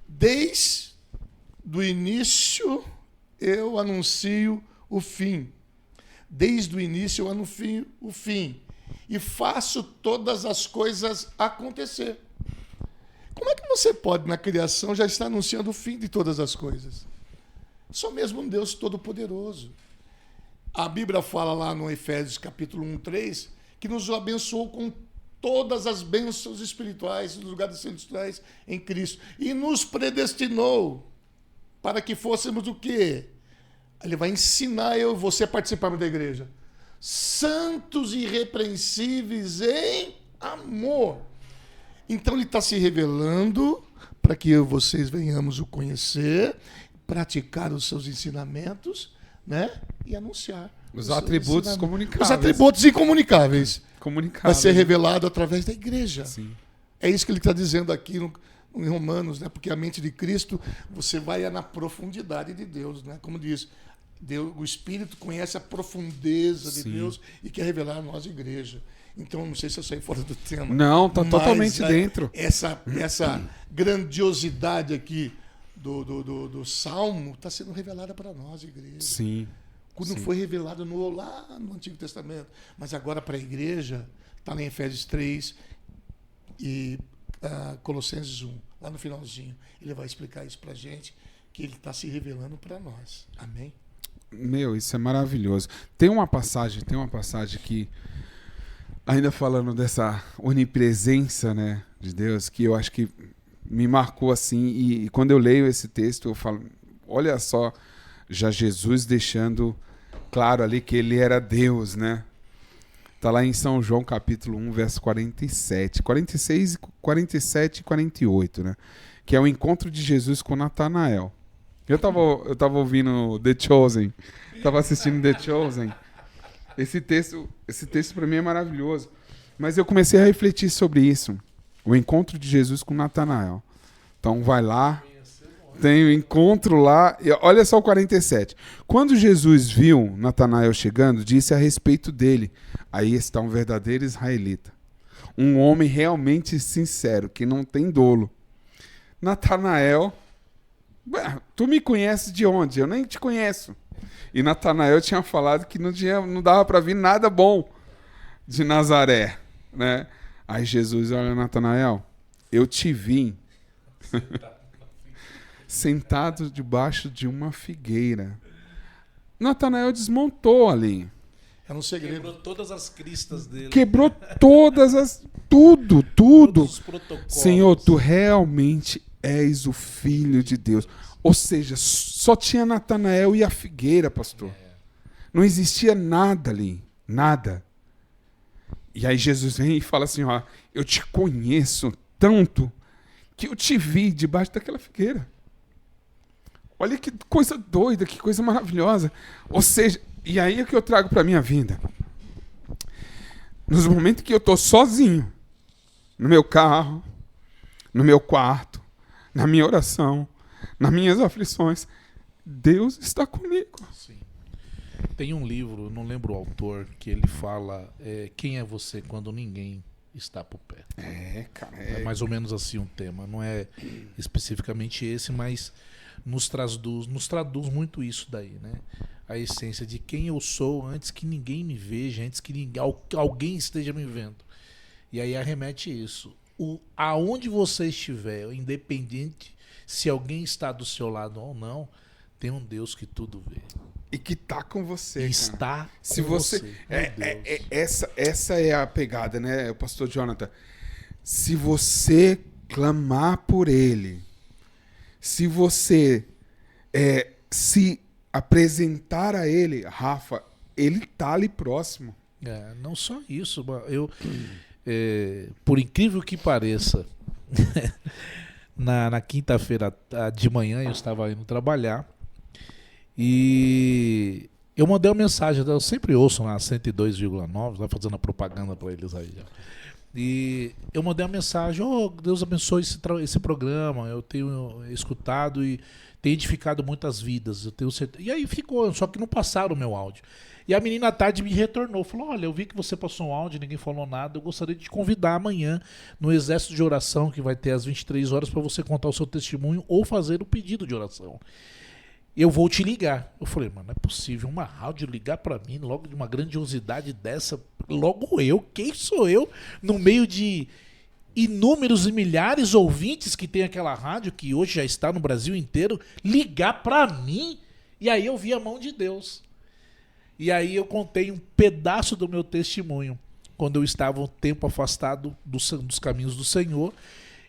Desde o início eu anuncio o fim. Desde o início eu anuncio o fim. E faço todas as coisas acontecer. Como é que você pode, na criação, já estar anunciando o fim de todas as coisas? Só mesmo um Deus Todo-Poderoso. A Bíblia fala lá no Efésios capítulo 1:3 que nos abençoou com todas as bênçãos espirituais nos lugares celestiais em Cristo. E nos predestinou para que fôssemos o quê? Ele vai ensinar eu e você a participarmos da igreja. Santos e irrepreensíveis em amor. Então ele está se revelando para que eu e vocês venhamos o conhecer, praticar os seus ensinamentos, né? E anunciar. Os atributos comunicáveis. Os atributos incomunicáveis. Vai ser revelado através da igreja. Sim. É isso que ele está dizendo aqui em Romanos, né? Porque a mente de Cristo, você vai na profundidade de Deus, né? Como diz, Deus, o Espírito conhece a profundeza de Deus e quer revelar a nós, igreja. Então, não sei se eu saí fora do tema. Não, está totalmente dentro. Essa grandiosidade aqui do Salmo está sendo revelada para nós, igreja. Sim. Quando Sim. foi revelado lá no Antigo Testamento, mas agora para a igreja, está em Efésios 3 e Colossenses 1, lá no finalzinho. Ele vai explicar isso para a gente, que ele está se revelando para nós. Amém? Meu, isso é maravilhoso. Tem uma passagem que, ainda falando dessa onipresença, né, de Deus, que eu acho que me marcou assim, e quando eu leio esse texto, eu falo, olha só, já Jesus deixando claro ali que ele era Deus, né? Está lá em São João, capítulo 1, verso 47. 46, 47 e 48, né? Que é o encontro de Jesus com Natanael. Eu tava ouvindo The Chosen. Tava assistindo The Chosen. Esse texto para mim é maravilhoso. Mas eu comecei a refletir sobre isso. O encontro de Jesus com Natanael. Então vai lá. Tem o encontro lá. E olha só o 47. Quando Jesus viu Natanael chegando, disse a respeito dele: aí está um verdadeiro israelita. Um homem realmente sincero, que não tem dolo. Natanael, tu me conheces de onde? Eu nem te conheço. E Natanael tinha falado que não dava para vir nada bom de Nazaré, né? Aí Jesus, olha, Natanael, eu te vi sentado debaixo de uma figueira. Natanael desmontou ali. É um segredo. Quebrou todas as cristas dele. Quebrou tudo. Todos os protocolos. Senhor, tu realmente és o Filho de Deus. Ou seja, só tinha Natanael e a figueira, pastor. Não existia nada ali. Nada. E aí Jesus vem e fala assim, ó, eu te conheço tanto que eu te vi debaixo daquela figueira. Olha que coisa doida, que coisa maravilhosa. Ou seja, e aí é o que eu trago para minha vida. Nos momentos que eu estou sozinho, no meu carro, no meu quarto, na minha oração, nas minhas aflições, Deus está comigo. Sim. Tem um livro, não lembro o autor, que ele fala quem é você quando ninguém está por perto. Cara. É mais ou menos assim um tema. Não é especificamente esse, mas nos traduz muito isso daí, né? A essência de quem eu sou antes que ninguém me veja, antes que alguém esteja me vendo. E aí arremete isso. Aonde você estiver, independente se alguém está do seu lado ou não, tem um Deus que tudo vê. E que está com você. Está se com você. Essa é a pegada, né, pastor Jonathan? Se você clamar por ele, se você se apresentar a ele, Rafa, ele está ali próximo. Não só isso, por incrível que pareça, na quinta-feira de manhã eu estava indo trabalhar e eu mandei uma mensagem, eu sempre ouço na 102,9, tá fazendo a propaganda para eles aí já. E eu mandei uma mensagem, Deus abençoe esse programa, eu tenho escutado e tenho edificado muitas vidas, eu tenho certeza. E aí ficou, só que não passaram o meu áudio. E a menina à tarde me retornou, falou, olha, eu vi que você passou um áudio, ninguém falou nada, eu gostaria de te convidar amanhã no exército de oração, que vai ter às 23 horas, para você contar o seu testemunho ou fazer o pedido de oração. Eu vou te ligar. Eu falei, mano, não é possível uma rádio ligar para mim logo de uma grandiosidade dessa, logo eu, quem sou eu, no meio de inúmeros e milhares de ouvintes que tem aquela rádio, que hoje já está no Brasil inteiro, ligar para mim? E aí eu vi a mão de Deus. E aí eu contei um pedaço do meu testemunho. Quando eu estava um tempo afastado dos caminhos do Senhor,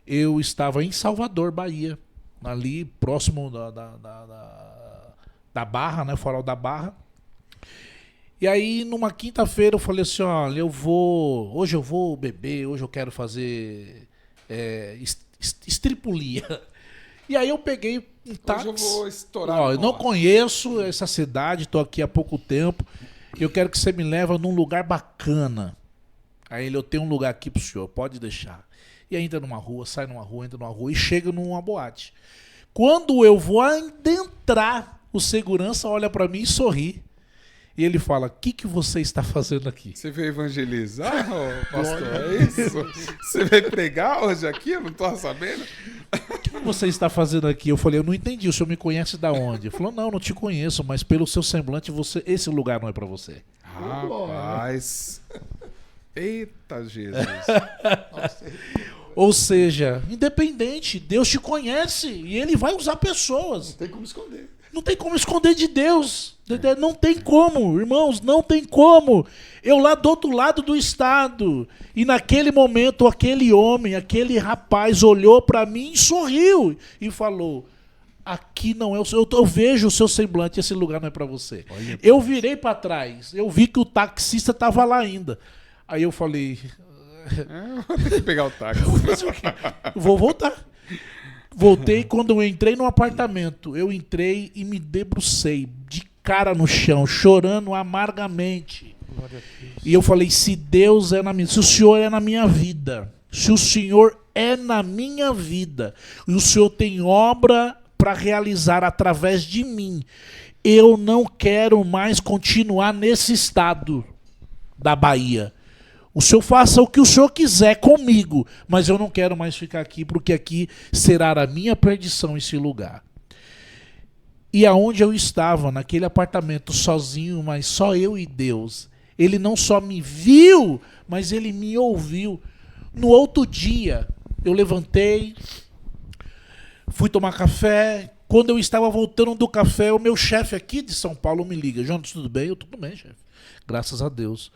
eu estava em Salvador, Bahia, ali próximo da Barra, né, Farol da Barra. E aí numa quinta-feira eu falei assim, olha, hoje eu vou beber, hoje eu quero fazer estripulia. E aí eu peguei um táxi. Hoje eu vou estourar. Eu não conheço essa cidade, estou aqui há pouco tempo. Eu quero que você me leve num lugar bacana. Aí eu tenho um lugar aqui pro senhor, pode deixar. E aí entra numa rua, sai numa rua, entra numa rua e chega numa boate. Quando eu vou adentrar, o segurança olha para mim e sorri. E ele fala, o que você está fazendo aqui? Você veio evangelizar, pastor? É isso? Você veio pregar hoje aqui? Eu não estou sabendo. O que você está fazendo aqui? Eu falei, eu não entendi, o senhor me conhece da onde? Ele falou, não te conheço, mas pelo seu semblante, esse lugar não é para você. Rapaz. Eita, Jesus. Ou seja, independente, Deus te conhece e Ele vai usar pessoas. Não tem como esconder. Não tem como esconder de Deus. Não tem como, irmãos, não tem como. Eu lá do outro lado do estado. E naquele momento, aquele homem, aquele rapaz olhou para mim e sorriu. E falou, aqui não é o seu... Eu vejo o seu semblante, esse lugar não é para você. Olha, eu virei para trás. Eu vi que o taxista estava lá ainda. Aí eu falei... vou ter que pegar o táxi. Vou voltar. Voltei quando eu entrei no apartamento. Eu entrei e me debrucei de cara no chão, chorando amargamente. E eu falei, se Deus é na minha... Se o Senhor é na minha vida, se o Senhor é na minha vida, e o Senhor tem obra para realizar através de mim, eu não quero mais continuar nesse estado da Bahia. O Senhor faça o que o Senhor quiser comigo, mas eu não quero mais ficar aqui, porque aqui será a minha perdição esse lugar. E aonde eu estava, naquele apartamento sozinho, mas só eu e Deus, Ele não só me viu, mas Ele me ouviu. No outro dia, eu levantei, fui tomar café. Quando eu estava voltando do café, o meu chefe aqui de São Paulo me liga. Jonas, tudo bem? Eu, tudo bem, chefe. Graças a Deus.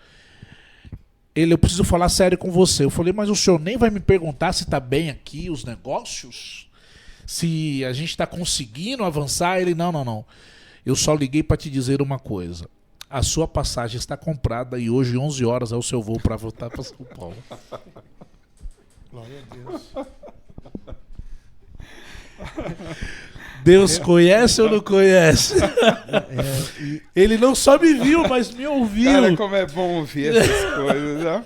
Eu preciso falar sério com você. Eu falei, mas o senhor nem vai me perguntar se está bem aqui os negócios? Se a gente está conseguindo avançar? Ele, não. Eu só liguei para te dizer uma coisa. A sua passagem está comprada e hoje, 11 horas, é o seu voo para voltar para São Paulo. Glória a Deus. Deus conhece ou não conhece? Ele não só me viu, mas me ouviu. Cara, como é bom ouvir essas coisas, né?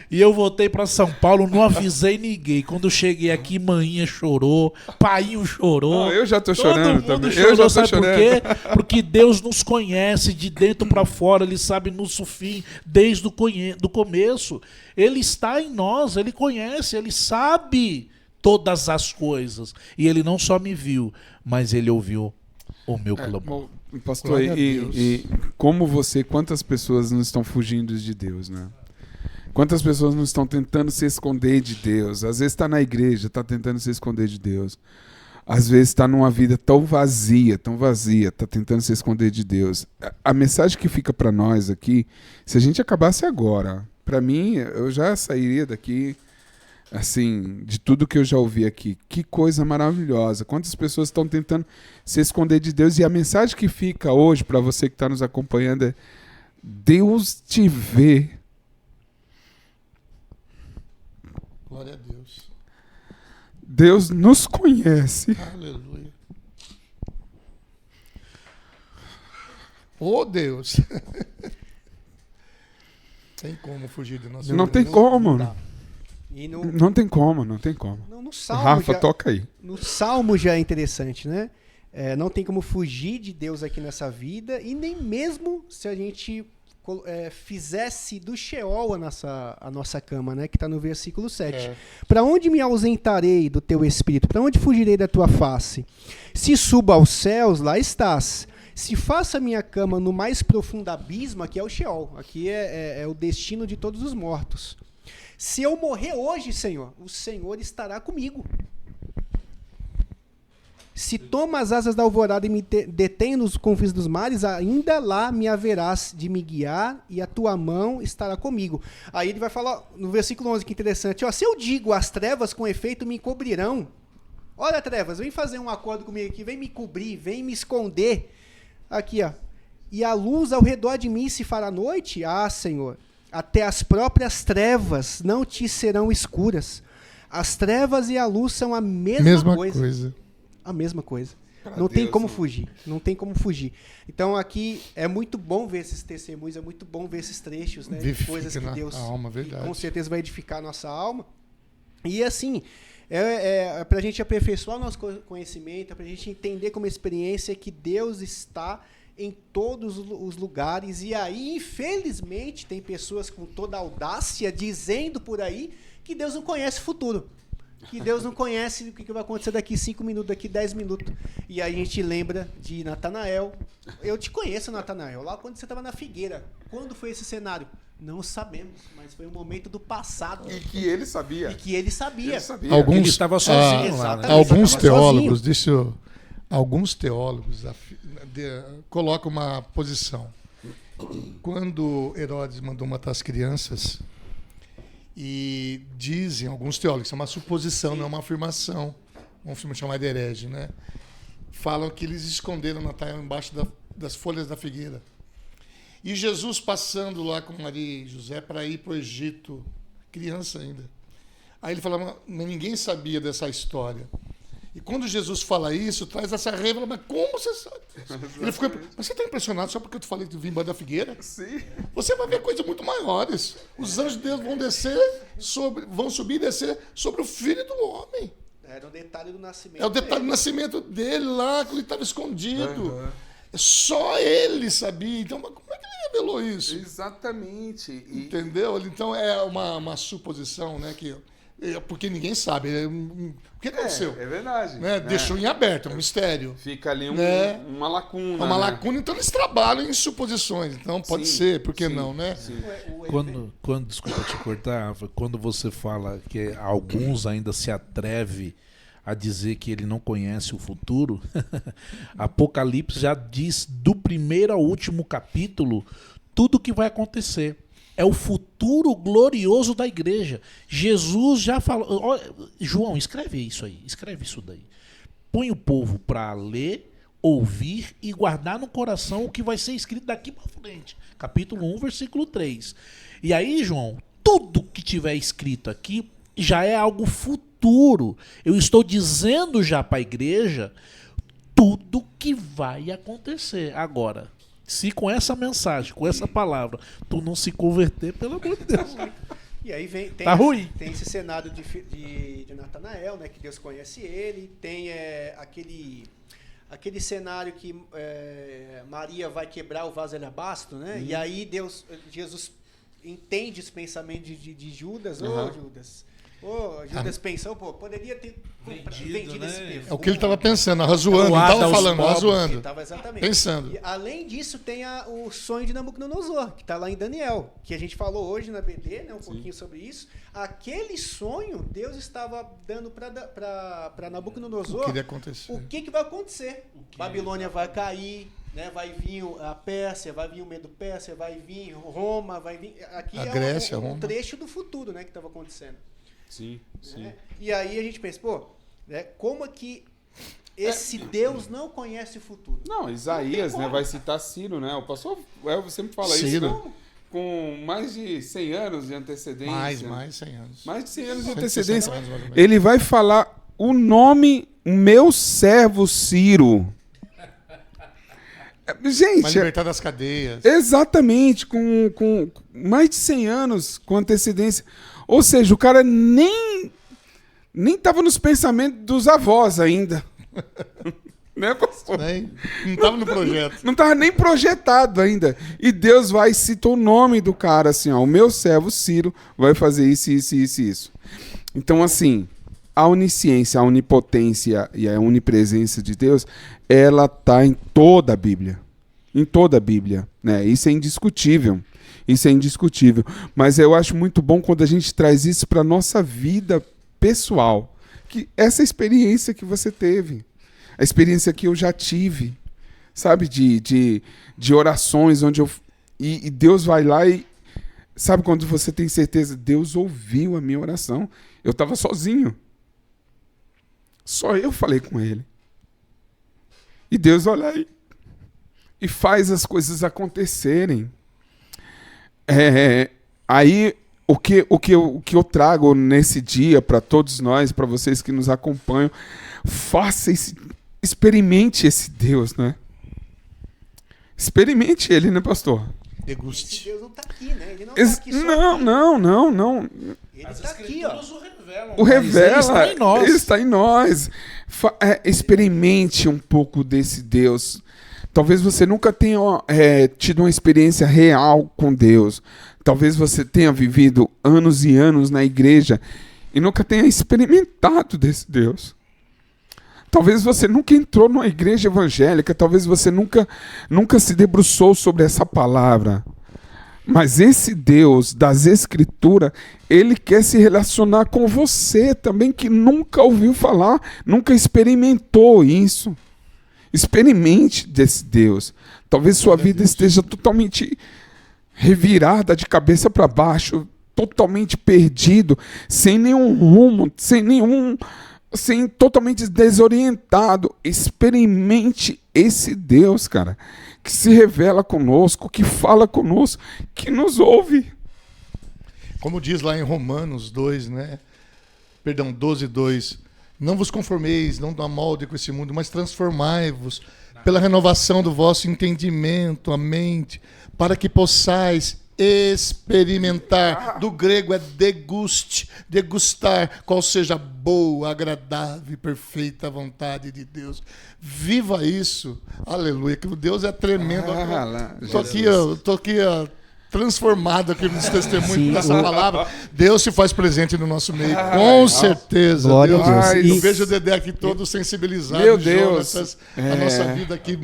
E eu voltei para São Paulo, não avisei ninguém. Quando eu cheguei aqui, manhinha chorou, painho chorou. Não, eu já tô chorando também. Chorou, Eu já tô sabe chorando. por quê? Porque Deus nos conhece de dentro para fora, Ele sabe nosso fim desde do começo. Ele está em nós, Ele conhece, Ele sabe todas as coisas. E Ele não só me viu, mas Ele ouviu o meu clamor. Pastor, e como você, quantas pessoas não estão fugindo de Deus, né? Quantas pessoas não estão tentando se esconder de Deus? Às vezes está na igreja, está tentando se esconder de Deus. Às vezes está numa vida tão vazia, está tentando se esconder de Deus. A mensagem que fica para nós aqui, se a gente acabasse agora, para mim, eu já sairia daqui, assim, de tudo que eu já ouvi aqui. Que coisa maravilhosa. Quantas pessoas estão tentando se esconder de Deus? E a mensagem que fica hoje para você que está nos acompanhando é: Deus te vê. Glória a Deus. Deus nos conhece. Aleluia. Oh, Deus. Tem como fugir do nosso Não Deus. tem como. dá. E Não tem como. no Salmo Rafa, já, toca aí. no Salmo já é interessante, né? Não tem como fugir de Deus aqui nessa vida, e nem mesmo se a gente fizesse do Sheol a nossa cama, né? Que está no versículo 7. Para onde me ausentarei do teu espírito? Para onde fugirei da tua face? Se subo aos céus, lá estás. Se faço a minha cama no mais profundo abismo, aqui é o Sheol. Aqui é o destino de todos os mortos. Se eu morrer hoje, Senhor, o Senhor estará comigo. Se toma as asas da alvorada e me detém nos confins dos mares, ainda lá me haverás de me guiar e a tua mão estará comigo. Aí ele vai falar no versículo 11, que interessante. Se eu digo, as trevas com efeito me cobrirão. Olha, trevas, vem fazer um acordo comigo aqui, vem me cobrir, vem me esconder. Aqui, ó. E a luz ao redor de mim se fará noite? Senhor, até as próprias trevas não te serão escuras. As trevas e a luz são a mesma coisa. A mesma coisa. Não tem como fugir. Não tem como fugir. Então aqui é muito bom ver esses testemunhos, é muito bom ver esses trechos, né, de coisas que Deus com certeza vai edificar a nossa alma. E assim, para a gente aperfeiçoar nosso conhecimento, para a gente entender como experiência que Deus está em todos os lugares. E aí, infelizmente, tem pessoas com toda a audácia dizendo por aí que Deus não conhece o futuro. que Deus não conhece o que vai acontecer daqui 5 minutos, daqui 10 minutos. E aí a gente lembra de Natanael. Eu te conheço, Natanael, lá quando você estava na figueira. Quando foi esse cenário? Não sabemos, mas foi um momento do passado. E que ele sabia. E que ele sabia. Ele estava sozinho lá, né? Alguns Ele estava teólogos, alguns teólogos colocam uma posição. Quando Herodes mandou matar as crianças, e dizem, alguns teólogos, isso é uma suposição, não é uma afirmação, vamos chamar de herege, né? Falam que eles esconderam Natanael embaixo das folhas da figueira. E Jesus passando lá com Maria e José para ir para o Egito, criança ainda. Aí ele falava, mas ninguém sabia dessa história. E quando Jesus fala isso, traz essa revelação, mas como você sabe? Ele ficou, mas você está impressionado só porque eu te falei que tu vim embaixo da figueira? Sim. Você vai ver coisas muito maiores. Os anjos de Deus vão descer, vão subir e descer sobre o Filho do Homem. Era o detalhe do nascimento. É o detalhe do nascimento dele lá, quando ele estava escondido. Só ele sabia. Então, mas como é que ele revelou isso? Exatamente. Entendeu? Então é uma suposição, né? Porque ninguém sabe. O que aconteceu? É verdade. Né? Deixou em aberto, é um mistério. Fica ali uma lacuna. Uma lacuna, então eles trabalham em suposições. Então pode ser, por que não, né? Sim. Quando, desculpa te cortar, quando você fala que alguns ainda se atrevem a dizer que ele não conhece o futuro, Apocalipse já diz do primeiro ao último capítulo tudo o que vai acontecer. É o futuro glorioso da igreja. Jesus já falou. Ó, João, escreve isso aí. Escreve isso daí. Põe o povo para ler, ouvir e guardar no coração o que vai ser escrito daqui para frente. Capítulo 1, versículo 3. E aí, João, tudo que tiver escrito aqui já é algo futuro. Eu estou dizendo já para a igreja tudo que vai acontecer. Agora, se com essa mensagem, com essa palavra, tu não se converter, pelo amor de Deus. E aí tá ruim. Tem esse cenário de Natanael, né, que Deus conhece ele. Tem aquele cenário que Maria vai quebrar o vaso de alabastro, né? E aí Jesus entende esse pensamento de Judas. Judas pensou, poderia ter vendido né? esse perfume. É o que ele estava pensando, razoando, não estava falando, razoando. Ele tava exatamente Pensando. E, além disso, tem o sonho de Nabucodonosor, que está lá em Daniel, que a gente falou hoje na BD, né, pouquinho sobre isso. Aquele sonho, Deus estava dando para Nabucodonosor o que vai acontecer. Babilônia vai cair, né, vai vir a Pérsia, vai vir o Medo Pérsia, vai vir Roma, vai vir... Aqui a Grécia, um Roma. trecho do futuro, né, que estava acontecendo. Sim, sim. Né? E aí a gente pensa, né, como é que esse Deus não conhece o futuro? Não, Isaías, né, vai citar Ciro, né? O pastor sempre fala Ciro. isso, né? Com mais de 100 anos de antecedência. Mais 100 anos. Mais de 100 anos de 160 antecedência. anos, mais ou menos. Ele vai falar o nome, meu servo Ciro. Vai Gente, libertar das cadeias. exatamente, com mais de 100 anos com antecedência. Ou seja, o cara nem estava nos pensamentos dos avós ainda. Né, pastor? Né? Não estava no projeto. Não estava nem projetado ainda. E Deus vai e cita o nome do cara, assim, ó, o meu servo Ciro vai fazer isso, isso, isso, isso. Então, assim, a onisciência, a onipotência e a onipresença de Deus, ela está em toda a Bíblia. Em toda a Bíblia, né? Isso é indiscutível. Isso é indiscutível. Mas eu acho muito bom quando a gente traz isso para a nossa vida pessoal. Que essa experiência que você teve, a experiência que eu já tive, sabe? De orações onde e Deus vai lá e... Sabe quando você tem certeza? Deus ouviu a minha oração. Eu estava sozinho. Só eu falei com ele. E Deus olha aí e faz as coisas acontecerem. Aí o que eu trago nesse dia para todos nós, para vocês que nos acompanham, experimente esse Deus, né? Experimente ele, né, pastor? Deguste. Deus não está aqui, né? Ele não está aqui só. Não. Ele está aqui, ó. O revela, está em nós. ele está em nós. Experimente um pouco desse Deus. Talvez você nunca tenha tido uma experiência real com Deus. Talvez você tenha vivido anos e anos na igreja e nunca tenha experimentado desse Deus. Talvez você nunca entrou numa igreja evangélica, talvez você nunca se debruçou sobre essa palavra. Mas esse Deus das Escrituras, ele quer se relacionar com você também, que nunca ouviu falar, nunca experimentou isso. Experimente desse Deus. Talvez sua vida esteja totalmente revirada de cabeça para baixo, totalmente perdido, sem nenhum rumo, totalmente desorientado. Experimente esse Deus, cara, que se revela conosco, que fala conosco, que nos ouve. Como diz lá em Romanos 2, né? Perdão, 12:2. Não vos conformeis, não da molde com esse mundo, mas transformai-vos pela renovação do vosso entendimento, a mente, para que possais experimentar. Do grego é degustar, qual seja a boa, agradável e perfeita vontade de Deus. Viva isso. Aleluia, que o Deus é tremendo. Tô aqui, transformado aqui nos testemunhos dessa palavra. Deus se faz presente no nosso meio, com certeza. Glória a Deus. Eu vejo o Dedé aqui todo sensibilizado. Meu Deus. A nossa vida aqui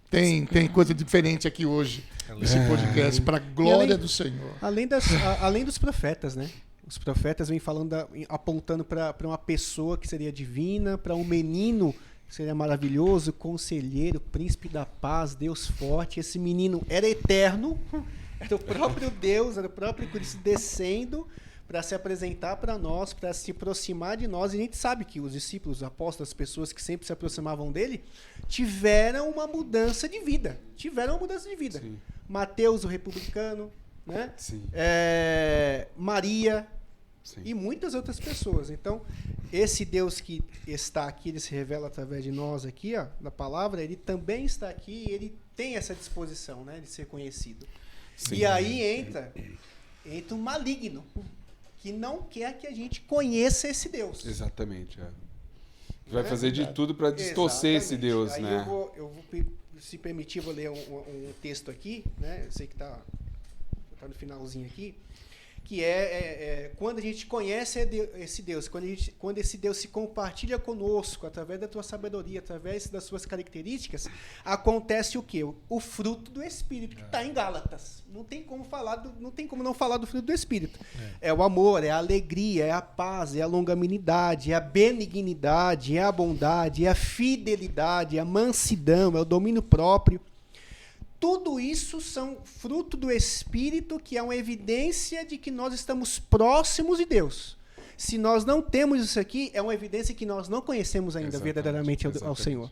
tem coisa diferente aqui hoje. Esse podcast, para a glória do Senhor. Além dos profetas, né? Os profetas vêm falando, apontando para uma pessoa que seria divina, para um menino que seria maravilhoso, conselheiro, príncipe da paz, Deus forte. Esse menino era eterno, era o próprio Deus, era o próprio Cristo descendo para se apresentar para nós, para se aproximar de nós. E a gente sabe que os discípulos, os apóstolos, as pessoas que sempre se aproximavam dele, tiveram uma mudança de vida. Sim. Mateus, o republicano, né? Sim. Maria. Sim. E muitas outras pessoas. Então, esse Deus que está aqui, ele se revela através de nós aqui, ó, da palavra, ele também está aqui e ele tem essa disposição, né, de ser conhecido. Sim. E aí entra o maligno, que não quer que a gente conheça esse Deus. Exatamente. Vai fazer de tudo para distorcer esse Deus, aí né? Eu vou, se permitir, vou ler um texto aqui, né? Eu sei que está no finalzinho aqui, que quando a gente conhece esse Deus, quando esse Deus se compartilha conosco, através da tua sabedoria, através das suas características, acontece o quê? O fruto do Espírito, que está em Gálatas. Não tem como não falar do fruto do Espírito. É o amor, é a alegria, é a paz, é a longanimidade, é a benignidade, é a bondade, é a fidelidade, é a mansidão, é o domínio próprio. Tudo isso são fruto do Espírito, que é uma evidência de que nós estamos próximos de Deus. Se nós não temos isso aqui, é uma evidência que nós não conhecemos ainda verdadeiramente ao Senhor.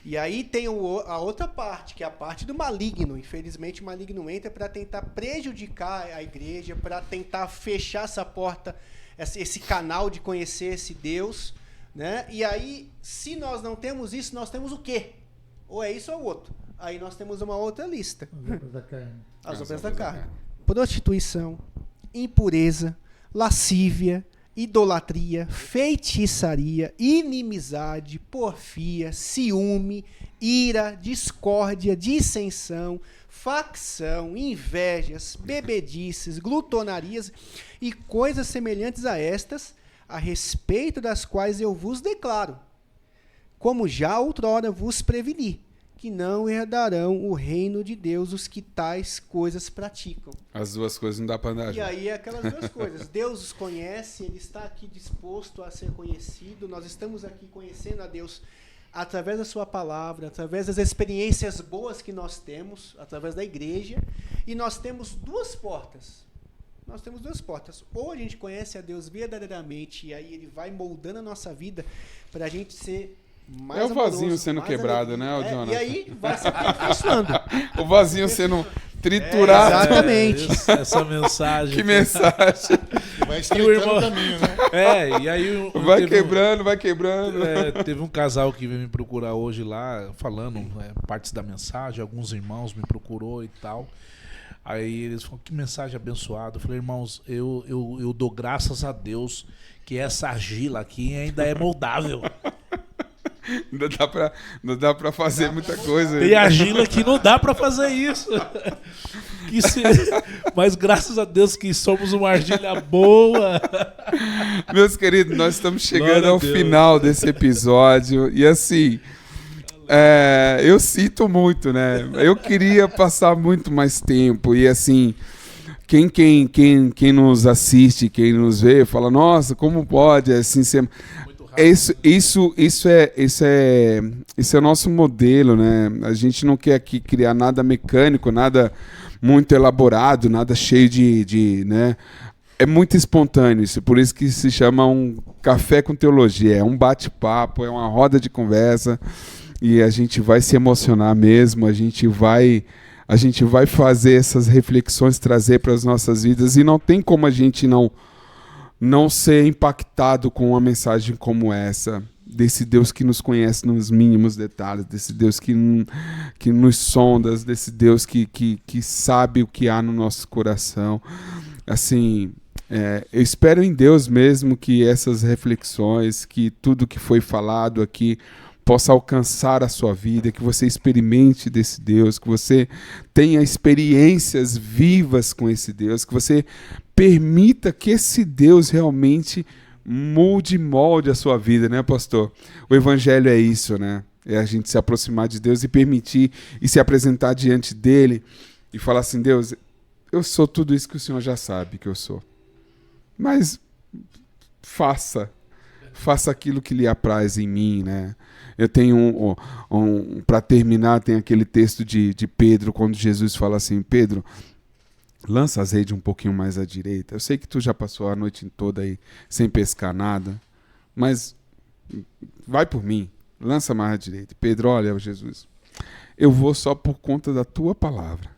E aí tem a outra parte, que é a parte do maligno. Infelizmente, o maligno entra para tentar prejudicar a igreja, para tentar fechar essa porta, esse canal de conhecer esse Deus, né? E aí, se nós não temos isso, nós temos o quê? Ou é isso ou é o outro. Aí nós temos uma outra lista. As obras da carne. Prostituição, impureza, lascívia, idolatria, feitiçaria, inimizade, porfia, ciúme, ira, discórdia, dissensão, facção, invejas, bebedices, glutonarias e coisas semelhantes a estas, a respeito das quais eu vos declaro, como já outrora vos preveni, que não herdarão o reino de Deus os que tais coisas praticam. As duas coisas não dá para andar. E aí aquelas duas coisas. Deus os conhece, ele está aqui disposto a ser conhecido. Nós estamos aqui conhecendo a Deus através da sua palavra, através das experiências boas que nós temos, através da igreja. E nós temos duas portas. Ou a gente conhece a Deus verdadeiramente e aí ele vai moldando a nossa vida para a gente ser mais o vasinho amoroso, sendo quebrado, né, Jonathan? E aí vai se aperfeiçoando. O vasinho sendo triturado. Exatamente. Essa mensagem. Que mensagem. Vai estreitando o caminho, né? E aí... Vai quebrando. Teve um casal que veio me procurar hoje lá, falando partes da mensagem, alguns irmãos me procurou e tal. Aí eles falaram, que mensagem abençoada. Eu falei, irmãos, eu dou graças a Deus que essa argila aqui ainda é moldável. Não dá pra fazer muita coisa. Tem argila que não dá pra fazer isso. Mas graças a Deus que somos uma argilha boa. Meus queridos, nós estamos chegando Glória a ao Deus. final desse episódio. E assim, eu sinto muito, né? Eu queria passar muito mais tempo. E assim, quem nos assiste, quem nos vê, fala, nossa, como pode assim ser... Isso é o nosso modelo, né? A gente não quer aqui criar nada mecânico, nada muito elaborado, nada cheio né? É muito espontâneo isso, por isso que se chama um café com teologia, é um bate-papo, é uma roda de conversa e a gente vai se emocionar mesmo, a gente vai fazer essas reflexões, trazer para as nossas vidas e não tem como a gente não ser impactado com uma mensagem como essa, desse Deus que nos conhece nos mínimos detalhes, desse Deus que nos sonda, desse Deus que sabe o que há no nosso coração. Assim, eu espero em Deus mesmo que essas reflexões, que tudo que foi falado aqui possa alcançar a sua vida, que você experimente desse Deus, que você tenha experiências vivas com esse Deus, que você permita que esse Deus realmente mude e molde a sua vida, né, pastor? O evangelho é isso, né? É a gente se aproximar de Deus e permitir e se apresentar diante dele e falar assim, Deus, eu sou tudo isso que o Senhor já sabe que eu sou. Mas faça aquilo que lhe apraz em mim, né? Eu tenho para terminar, tem aquele texto de Pedro, quando Jesus fala assim, Pedro, lança as redes um pouquinho mais à direita. Eu sei que tu já passou a noite toda aí sem pescar nada, mas vai por mim, lança mais à direita. Pedro, olha, Jesus, eu vou só por conta da tua palavra.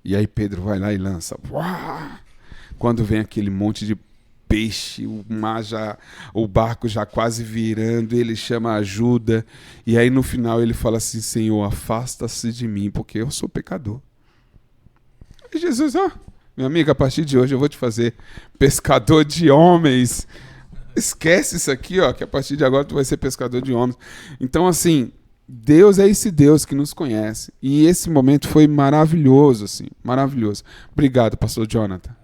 E aí Pedro vai lá e lança. Uá! Quando vem aquele monte de peixe, o barco já quase virando, ele chama ajuda, e aí no final ele fala assim, Senhor, afasta-se de mim, porque eu sou pecador. E Jesus, meu amigo, a partir de hoje eu vou te fazer pescador de homens. Esquece isso aqui, que a partir de agora tu vai ser pescador de homens. Então, assim, Deus é esse Deus que nos conhece. E esse momento foi maravilhoso, assim, maravilhoso. Obrigado, pastor Jonathan.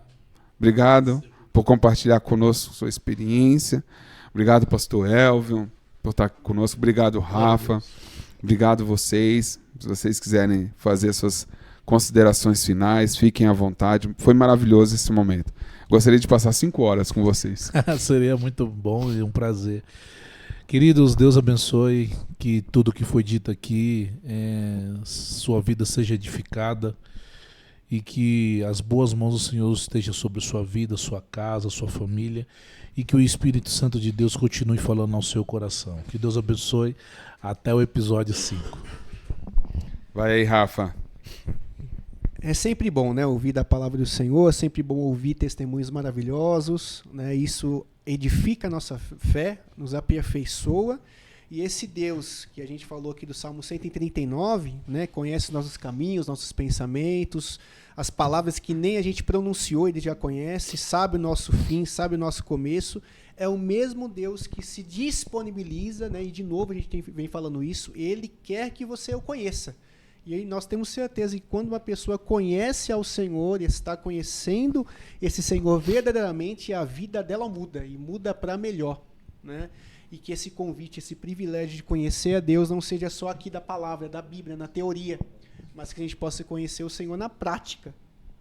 Obrigado por compartilhar conosco sua experiência. Obrigado, pastor Elvio, por estar conosco. Obrigado, Rafa. Obrigado vocês. Se vocês quiserem fazer suas considerações finais, fiquem à vontade. Foi maravilhoso esse momento. Gostaria de passar 5 horas com vocês. Seria muito bom e um prazer. Queridos, Deus abençoe, que tudo que foi dito aqui, sua vida seja edificada e que as boas mãos do Senhor estejam sobre sua vida, sua casa, sua família e que o Espírito Santo de Deus continue falando ao seu coração. Que Deus abençoe. Até o episódio 5. Vai aí, Rafa. É sempre bom, né, ouvir da palavra do Senhor, é sempre bom ouvir testemunhos maravilhosos, né, isso edifica a nossa fé, nos aperfeiçoa, e esse Deus que a gente falou aqui do Salmo 139, né, conhece nossos caminhos, nossos pensamentos, as palavras que nem a gente pronunciou, ele já conhece, sabe o nosso fim, sabe o nosso começo, é o mesmo Deus que se disponibiliza, né, e de novo a gente vem falando isso, ele quer que você o conheça. E aí nós temos certeza que quando uma pessoa conhece ao Senhor e está conhecendo esse Senhor verdadeiramente, a vida dela muda, e muda para melhor, né? E que esse convite, esse privilégio de conhecer a Deus não seja só aqui da palavra, da Bíblia, na teoria, mas que a gente possa conhecer o Senhor na prática,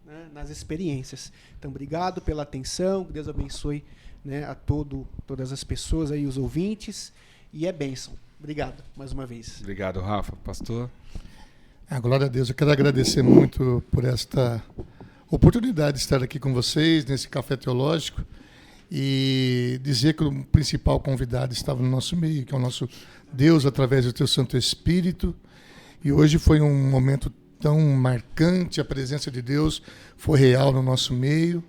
né? Nas experiências. Então, obrigado pela atenção, que Deus abençoe, né, a todas as pessoas aí, os ouvintes, e é bênção. Obrigado, mais uma vez. Obrigado, Rafa. Pastor? Glória a Deus. Eu quero agradecer muito por esta oportunidade de estar aqui com vocês nesse café teológico e dizer que o principal convidado estava no nosso meio, que é o nosso Deus através do teu Santo Espírito. E hoje foi um momento tão marcante, a presença de Deus foi real no nosso meio.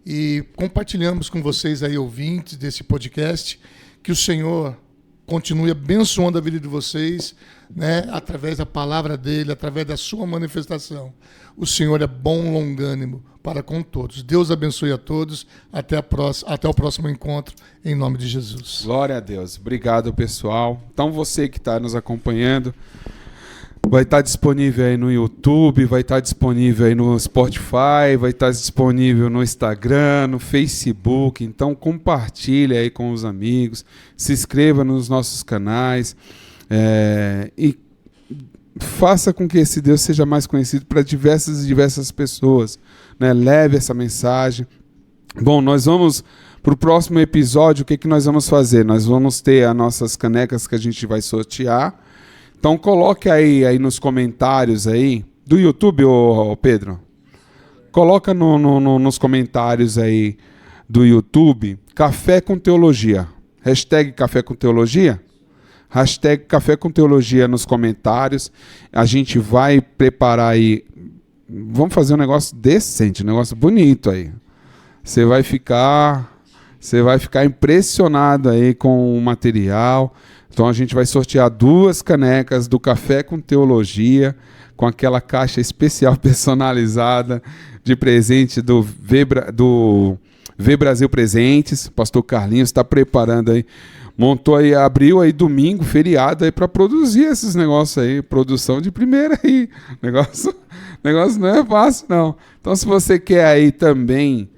E compartilhamos com vocês aí, ouvintes desse podcast, que o Senhor continue abençoando a vida de vocês, né, através da palavra dele, através da sua manifestação. O Senhor é bom, longânimo para com todos. Deus abençoe a todos. Até o próximo encontro, em nome de Jesus. Glória a Deus. Obrigado, pessoal. Então, você que está nos acompanhando, Vai estar disponível aí no YouTube, vai estar disponível aí no Spotify, vai estar disponível no Instagram, no Facebook. Então compartilhe aí com os amigos, se inscreva nos nossos canais e faça com que esse Deus seja mais conhecido para diversas pessoas, né? Leve essa mensagem. Bom, nós vamos para o próximo episódio. O que nós vamos fazer? Nós vamos ter as nossas canecas que a gente vai sortear. Então coloque aí nos comentários aí do YouTube, ô Pedro. Coloca nos comentários aí do YouTube Café com Teologia. Hashtag Café com Teologia. Hashtag Café com Teologia nos comentários. A gente vai preparar aí. Vamos fazer um negócio decente, um negócio bonito aí. Você vai ficar impressionado aí com o material. Então a gente vai sortear 2 canecas do Café com Teologia, com aquela caixa especial personalizada de presente do V Brasil Presentes. O pastor Carlinhos está preparando aí, montou aí, abriu aí domingo, feriado aí para produzir esses negócios aí, produção de primeira aí. Negócio não é fácil não. Então se você quer aí também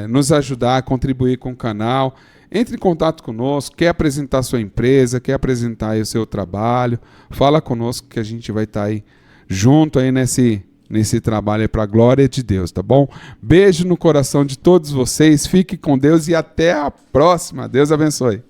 nos ajudar a contribuir com o canal, entre em contato conosco, quer apresentar sua empresa, quer apresentar aí o seu trabalho, fala conosco que a gente vai estar aí junto aí nesse trabalho para a glória de Deus, tá bom? Beijo no coração de todos vocês, fique com Deus e até a próxima. Deus abençoe.